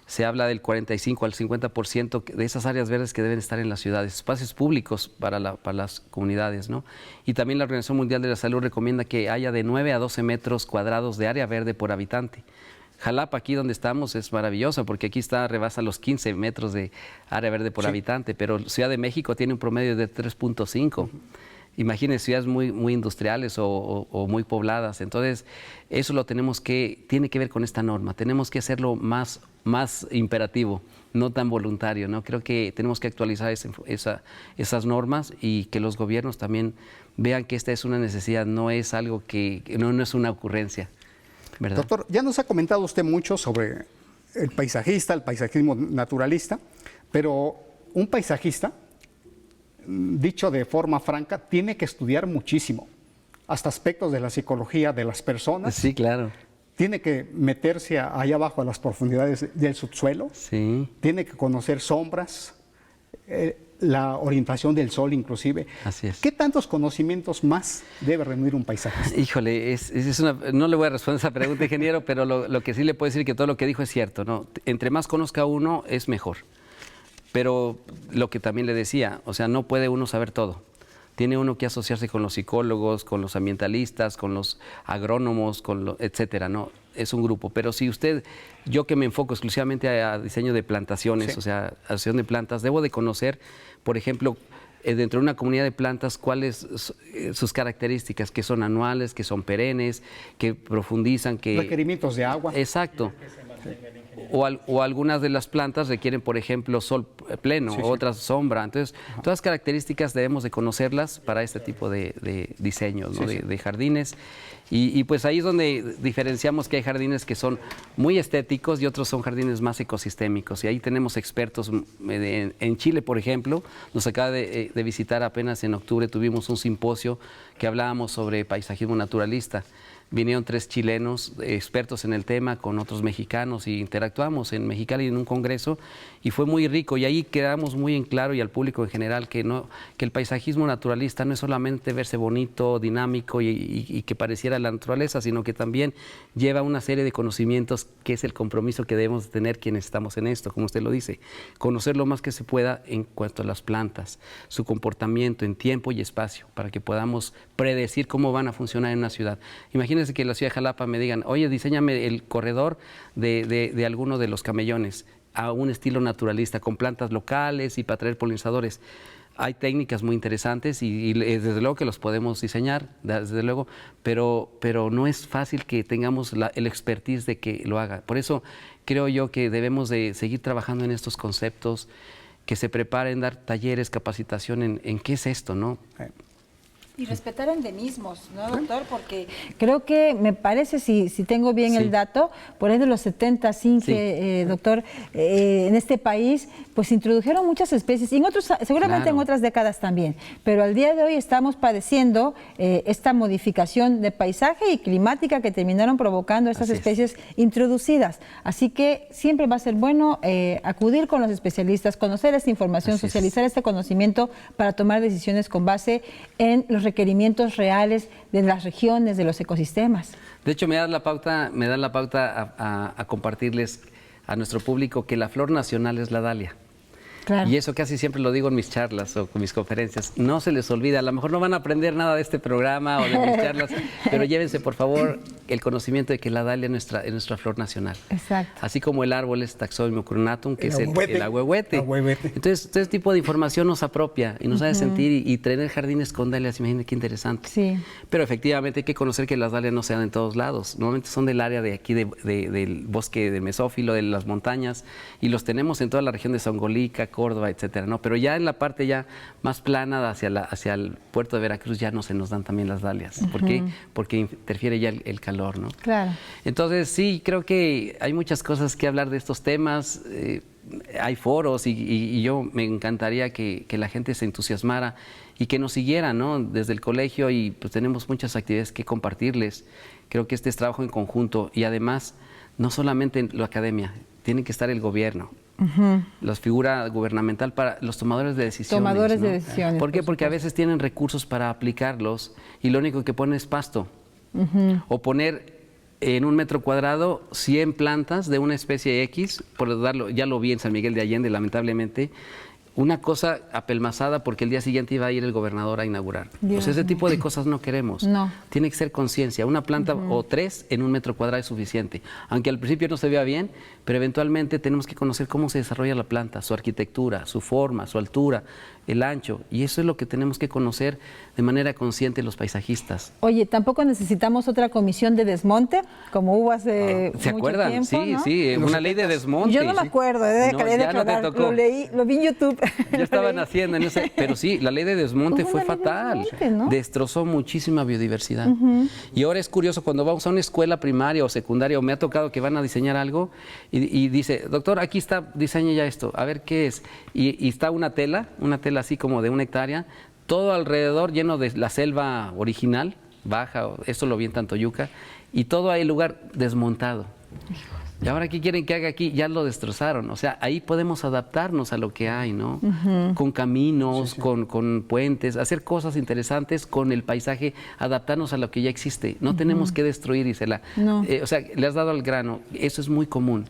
Speaker 5: Se habla del 45 al 50% de esas áreas verdes que deben estar en las ciudades, espacios públicos para las comunidades, ¿no? Y también la Organización Mundial de la Salud recomienda que haya de 9 a 12 metros cuadrados de área verde por habitante. Jalapa, aquí donde estamos, es maravilloso porque aquí rebasa los 15 metros de área verde por habitante, pero Ciudad de México tiene un promedio de 3.5. Imagínense ciudades muy industriales o muy pobladas. Entonces, eso tiene que ver con esta norma. Tenemos que hacerlo más imperativo, no tan voluntario, ¿no? Creo que tenemos que actualizar esas normas y que los gobiernos también vean que esta es una necesidad, no es algo no es una ocurrencia, ¿verdad?
Speaker 3: Doctor, ya nos ha comentado usted mucho sobre el paisajismo naturalista, pero un paisajista, dicho de forma franca, tiene que estudiar muchísimo, hasta aspectos de la psicología de las personas.
Speaker 5: Sí, claro.
Speaker 3: Tiene que meterse allá abajo a las profundidades del subsuelo.
Speaker 5: Sí.
Speaker 3: Tiene que conocer sombras, la orientación del sol inclusive.
Speaker 5: Así es.
Speaker 3: ¿Qué tantos conocimientos más debe reunir un paisajista?
Speaker 5: Híjole, no le voy a responder esa pregunta, ingeniero, pero lo que sí le puedo decir es que todo lo que dijo es cierto, ¿no? Entre más conozca uno, es mejor. Pero lo que también le decía, o sea, no puede uno saber todo. Tiene uno que asociarse con los psicólogos, con los ambientalistas, con los agrónomos, etcétera, ¿no? Es un grupo. Pero si yo que me enfoco exclusivamente a diseño de plantaciones,
Speaker 3: sí,
Speaker 5: o sea, asociación de plantas, debo de conocer, por ejemplo, dentro de una comunidad de plantas, cuáles sus características, que son anuales, que son perennes, que profundizan, que...
Speaker 3: Requerimientos de agua.
Speaker 5: Exacto. O algunas de las plantas requieren, por ejemplo, sol pleno, otras sombra. Entonces, todas las características debemos de conocerlas para este tipo de diseños, ¿no? De jardines. Y pues ahí es donde diferenciamos que hay jardines que son muy estéticos y otros son jardines más ecosistémicos. Y ahí tenemos expertos. En Chile, por ejemplo, nos acaba de visitar apenas en octubre, tuvimos un simposio que hablábamos sobre paisajismo naturalista. Vinieron 3 chilenos expertos en el tema con otros mexicanos y interactuamos en Mexicali en un congreso y fue muy rico y ahí quedamos muy en claro y al público en general que el paisajismo naturalista no es solamente verse bonito, dinámico y que pareciera la naturaleza, sino que también lleva una serie de conocimientos que es el compromiso que debemos tener quienes estamos en esto, como usted lo dice, conocer lo más que se pueda en cuanto a las plantas, su comportamiento en tiempo y espacio, para que podamos predecir cómo van a funcionar en una ciudad. Imagínense que en la ciudad de Jalapa me digan, oye, diséñame el corredor de alguno de los camellones a un estilo naturalista, con plantas locales y para traer polinizadores. Hay técnicas muy interesantes y desde luego que los podemos diseñar, desde luego, pero no es fácil que tengamos el expertise de que lo haga. Por eso creo yo que debemos de seguir trabajando en estos conceptos, que se preparen, dar talleres, capacitación en qué es esto, ¿no?
Speaker 2: Y respetar endemismos, ¿no, doctor? Porque creo que me parece, si tengo bien el dato, por ahí de los 70, doctor, en este país, pues introdujeron muchas especies, y en otros, seguramente en otras décadas también, pero al día de hoy estamos padeciendo esta modificación de paisaje y climática que terminaron provocando estas especies introducidas. Así que siempre va a ser bueno acudir con los especialistas, conocer esta información, socializar este conocimiento para tomar decisiones con base en los requerimientos reales de las regiones, de los ecosistemas.
Speaker 5: De hecho, me da la pauta a compartirles a nuestro público que la flor nacional es la dalia. Claro. Y eso casi siempre lo digo en mis charlas o con mis conferencias. No se les olvida, a lo mejor no van a aprender nada de este programa o de mis charlas, pero llévense por favor el conocimiento de que la dalia es nuestra flor nacional.
Speaker 2: Exacto.
Speaker 5: Así como el árbol es Taxodium cornutum, que es el ahuehuete. Entonces, este tipo de información nos apropia y nos hace sentir y tener jardines con dalias, imagínense qué interesante.
Speaker 2: Sí.
Speaker 5: Pero efectivamente hay que conocer que las dalias no se dan en todos lados. Normalmente son del área de aquí, del bosque de mesófilo, de las montañas, y los tenemos en toda la región de Songolica, Córdoba, etcétera, ¿no? Pero ya en la parte ya más plana hacia el puerto de Veracruz ya no se nos dan también las dalias. ¿Por qué? Porque interfiere ya el calor, ¿no?
Speaker 2: Claro.
Speaker 5: Entonces sí, creo que hay muchas cosas que hablar de estos temas. Hay foros y yo me encantaría que la gente se entusiasmara y que nos siguiera, ¿no? Desde el colegio y pues tenemos muchas actividades que compartirles. Creo que este es trabajo en conjunto y además no solamente en la academia, tiene que estar el gobierno. La figura gubernamental para los tomadores de decisiones.
Speaker 2: Tomadores
Speaker 5: ¿no?
Speaker 2: de decisiones.
Speaker 5: ¿Por qué? Porque a veces tienen recursos para aplicarlos y lo único que ponen es pasto. O poner en 1 metro cuadrado 100 plantas de una especie X, por darlo, ya lo vi en San Miguel de Allende, lamentablemente, una cosa apelmazada porque el día siguiente iba a ir el gobernador a inaugurar. Pues ese tipo de cosas no queremos.
Speaker 2: No.
Speaker 5: Tiene que ser conciencia. Una planta o 3 en 1 metro cuadrado es suficiente. Aunque al principio no se vea bien, pero eventualmente tenemos que conocer cómo se desarrolla la planta, su arquitectura, su forma, su altura, el ancho. Y eso es lo que tenemos que conocer de manera consciente los paisajistas.
Speaker 2: Oye, tampoco necesitamos otra comisión de desmonte, como hubo hace
Speaker 5: ¿Se
Speaker 2: mucho
Speaker 5: acuerdan?
Speaker 2: tiempo,
Speaker 5: Sí,
Speaker 2: ¿no?
Speaker 5: sí, una ley de desmonte.
Speaker 2: Yo no me acuerdo, he de
Speaker 5: No,
Speaker 2: querer
Speaker 5: ya no te
Speaker 2: declarar.
Speaker 5: tocó.
Speaker 2: Lo leí, lo vi en YouTube.
Speaker 5: Ya estaban haciendo en ese, pero sí, la ley de desmonte
Speaker 2: Hubo
Speaker 5: fue
Speaker 2: una ley de
Speaker 5: fatal,
Speaker 2: desmonte, ¿no?
Speaker 5: destrozó muchísima biodiversidad. Y ahora es curioso cuando vamos a una escuela primaria o secundaria, o me ha tocado que van a diseñar algo y dice, doctor, aquí está, diseñe ya esto, a ver qué es. Y está una tela así como de 1 hectárea, todo alrededor lleno de la selva original, baja, esto lo vi en Tantoyuca, y todo ahí el lugar desmontado. Y ahora, ¿qué quieren que haga aquí? Ya lo destrozaron. O sea, ahí podemos adaptarnos a lo que hay, ¿no? Con caminos, con puentes, hacer cosas interesantes con el paisaje, adaptarnos a lo que ya existe. No tenemos que destruir, Isela.
Speaker 2: No.
Speaker 5: O sea, le has dado al grano. Eso es muy común.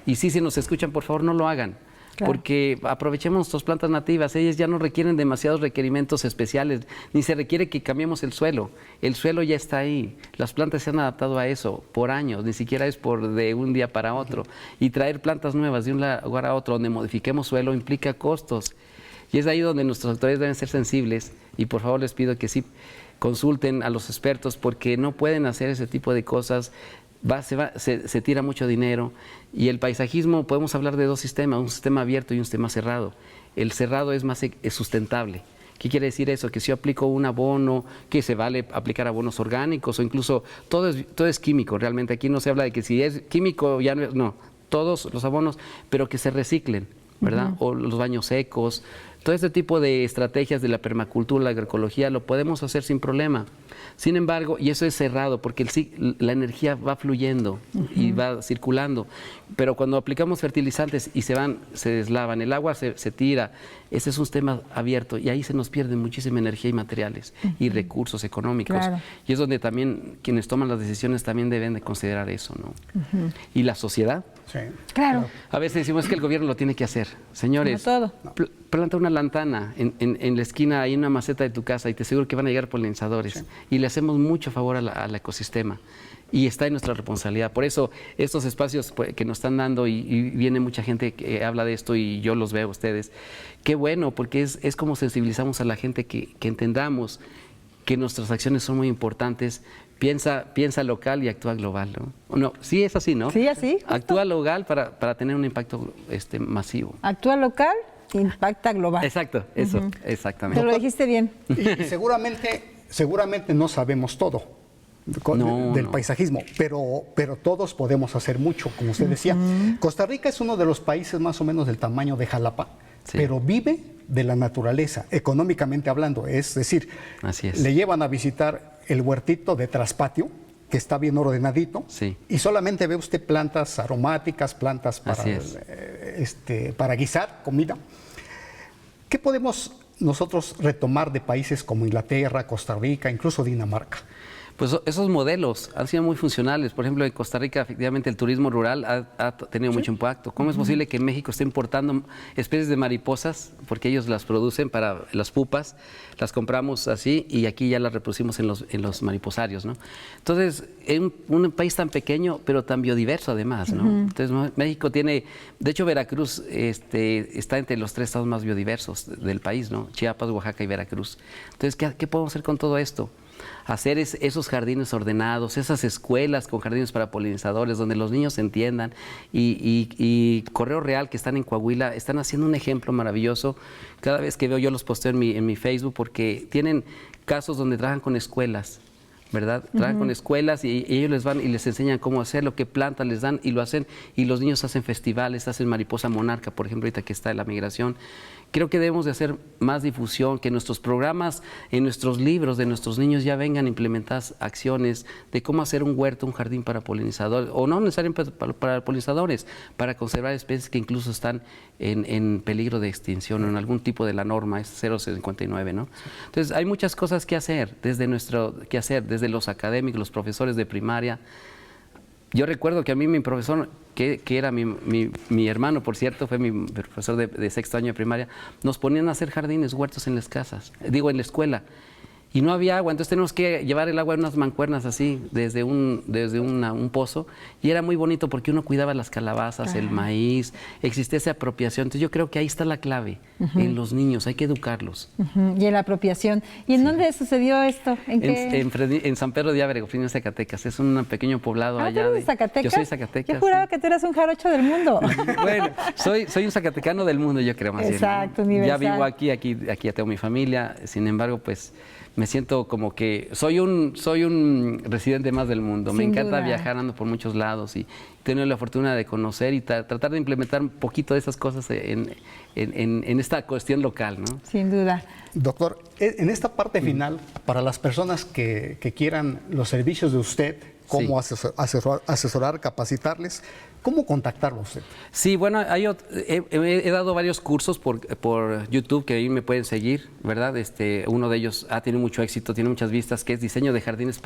Speaker 5: Y sí, si nos escuchan, por favor, no lo hagan.
Speaker 2: Claro.
Speaker 5: Porque aprovechemos nuestras plantas nativas, ellas ya no requieren demasiados requerimientos especiales, ni se requiere que cambiemos el suelo ya está ahí, las plantas se han adaptado a eso por años, ni siquiera es por de un día para otro, y traer plantas nuevas de un lugar a otro donde modifiquemos suelo implica costos, y es ahí donde nuestras autoridades deben ser sensibles, y por favor les pido que sí consulten a los expertos, porque no pueden hacer ese tipo de cosas. Se tira mucho dinero y el paisajismo, podemos hablar de 2 sistemas, un sistema abierto y un sistema cerrado. El cerrado es más sustentable. ¿Qué quiere decir eso? Que si yo aplico un abono, que se vale aplicar abonos orgánicos o incluso todo es químico, realmente aquí no se habla de que si es químico ya no, todos los abonos, pero que se reciclen, ¿verdad? O los baños secos, todo este tipo de estrategias de la permacultura, la agroecología, lo podemos hacer sin problema. Sin embargo, y eso es cerrado, porque la energía va fluyendo y va circulando, pero cuando aplicamos fertilizantes y se deslavan, el agua se tira, ese es un sistema abierto y ahí se nos pierde muchísima energía y materiales y recursos económicos. Claro. Y es donde también quienes toman las decisiones también deben de considerar eso, ¿no? Y la sociedad.
Speaker 3: Sí.
Speaker 2: Claro.
Speaker 5: A veces decimos que el gobierno lo tiene que hacer. Señores,
Speaker 2: no todo.
Speaker 5: Planta una lantana en la esquina, ahí en una maceta de tu casa y te aseguro que van a llegar polinizadores. Sí. Y le hacemos mucho favor al ecosistema. Y está en nuestra responsabilidad. Por eso estos espacios que nos están dando y viene mucha gente que habla de esto y yo los veo a ustedes. Qué bueno, porque es como sensibilizamos a la gente que entendamos que nuestras acciones son muy importantes. Piensa local y actúa global, ¿no? No, sí es así, ¿no?
Speaker 2: Sí, así. Justo.
Speaker 5: Actúa local para tener un impacto masivo.
Speaker 2: Actúa local, impacta global.
Speaker 5: Exacto, eso, exactamente.
Speaker 2: Te lo dijiste bien.
Speaker 3: Y seguramente no sabemos todo del paisajismo, pero todos podemos hacer mucho, como usted decía. Costa Rica es uno de los países más o menos del tamaño de Jalapa, sí, pero vive de la naturaleza, económicamente hablando. Es decir, le llevan a visitar el huertito de traspatio, que está bien ordenadito, sí, y solamente ve usted plantas aromáticas, plantas para guisar comida. ¿Qué podemos nosotros retomar de países como Inglaterra, Costa Rica, incluso Dinamarca?
Speaker 5: Pues esos modelos han sido muy funcionales. Por ejemplo, en Costa Rica, efectivamente, el turismo rural ha tenido mucho impacto. ¿Cómo es posible que México esté importando especies de mariposas? Porque ellos las producen para las pupas, las compramos así y aquí ya las reproducimos en los mariposarios, ¿no? Entonces, en un país tan pequeño, pero tan biodiverso además, ¿no? Entonces, México tiene, de hecho, Veracruz está entre los 3 estados más biodiversos del país, ¿no? Chiapas, Oaxaca y Veracruz. Entonces, ¿qué podemos hacer con todo esto? Hacer esos jardines ordenados, esas escuelas con jardines para polinizadores, donde los niños se entiendan. Y Correo Real, que están en Coahuila, están haciendo un ejemplo maravilloso. Cada vez que veo, yo los posteo en mi Facebook, porque tienen casos donde trabajan con escuelas, ¿verdad? Trabajan con escuelas y ellos les van y les enseñan cómo hacerlo, qué plantas les dan y lo hacen. Y los niños hacen festivales, hacen mariposa monarca, por ejemplo, ahorita que está en la migración. Creo que debemos de hacer más difusión, que nuestros programas, en nuestros libros de nuestros niños ya vengan implementadas acciones de cómo hacer un huerto, un jardín para polinizadores, o no necesariamente para polinizadores, para conservar especies que incluso están en peligro de extinción o en algún tipo de la norma, es 059, ¿no? Entonces, hay muchas cosas que hacer desde los académicos, los profesores de primaria. yo recuerdo que a mí mi profesor, que era mi hermano, por cierto, fue mi profesor de sexto año de primaria, nos ponían a hacer jardines, huertos en las casas, en la escuela. Y no había agua, entonces tenemos que llevar el agua en unas mancuernas así, desde un pozo. Y era muy bonito porque uno cuidaba las calabazas, el maíz, existía esa apropiación. Entonces yo creo que ahí está la clave, en los niños, hay que educarlos.
Speaker 2: Y en la apropiación. ¿Y en dónde sucedió esto?
Speaker 5: En San Pedro de Ábrego, en Zacatecas. Es un pequeño poblado allá.
Speaker 2: ¿Tú eres de Zacatecas?
Speaker 5: Yo soy de Zacatecas.
Speaker 2: Yo juraba que tú eras un jarocho del mundo.
Speaker 5: Bueno, soy un zacatecano del mundo, yo creo más bien.
Speaker 2: Exacto,
Speaker 5: ¿no?
Speaker 2: universal.
Speaker 5: Ya vivo aquí ya tengo mi familia, sin embargo, pues me siento como que soy un residente más del mundo. Me encanta viajar, ando por muchos lados y tener la fortuna de conocer y tratar de implementar un poquito de esas cosas en esta cuestión local, ¿no?
Speaker 2: Sin duda.
Speaker 3: Doctor, en esta parte final, para las personas que quieran los servicios de usted, cómo asesorar, capacitarles, ¿cómo contactarlo usted?
Speaker 5: Sí, bueno, he dado varios cursos por YouTube que ahí me pueden seguir, ¿verdad? Uno de ellos ha tenido mucho éxito, tiene muchas vistas, que es diseño de jardines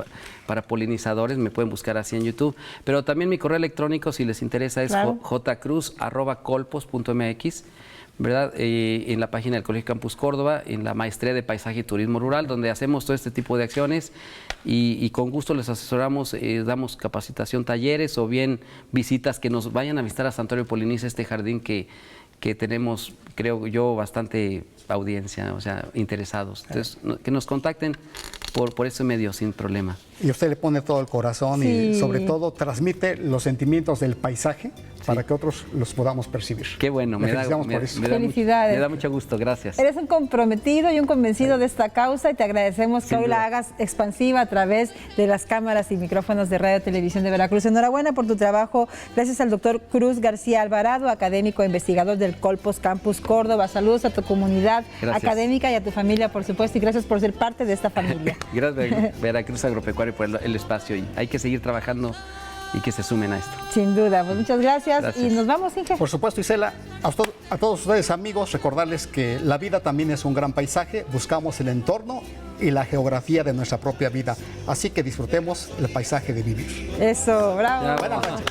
Speaker 5: para polinizadores, me pueden buscar así en YouTube. Pero también mi correo electrónico, si les interesa, es jcruz@colpos.mx. ¿verdad? En la página del Colegio Campus Córdoba, en la maestría de Paisaje y Turismo Rural, donde hacemos todo este tipo de acciones y con gusto les asesoramos, damos capacitación, talleres o bien visitas que nos vayan a visitar a Santuario Poliniza, este jardín que tenemos, creo yo, bastante audiencia, o sea, interesados. Entonces, que nos contacten por ese medio sin problema.
Speaker 3: Y usted le pone todo el corazón y sobre todo transmite los sentimientos del paisaje para que otros los podamos percibir.
Speaker 5: Qué bueno, me da
Speaker 2: Felicidades.
Speaker 5: Me da mucho gusto, gracias.
Speaker 2: Eres un comprometido y un convencido de esta causa y te agradecemos que hoy la hagas expansiva a través de las cámaras y micrófonos de Radio Televisión de Veracruz. Enhorabuena por tu trabajo. Gracias al doctor Cruz García Alvarado, académico e investigador del Colpos Campus Córdoba. Saludos a tu comunidad académica y a tu familia, por supuesto, y gracias por ser parte de esta familia.
Speaker 5: Gracias, Veracruz Agropecuario, por el espacio, y hay que seguir trabajando y que se sumen a esto.
Speaker 2: Sin duda, pues muchas gracias. Y nos vamos, Inge.
Speaker 3: Por supuesto, Isela, a todos ustedes, amigos, recordarles que la vida también es un gran paisaje, buscamos el entorno y la geografía de nuestra propia vida, así que disfrutemos el paisaje de vivir.
Speaker 2: Eso, bravo.
Speaker 3: Buenas noches.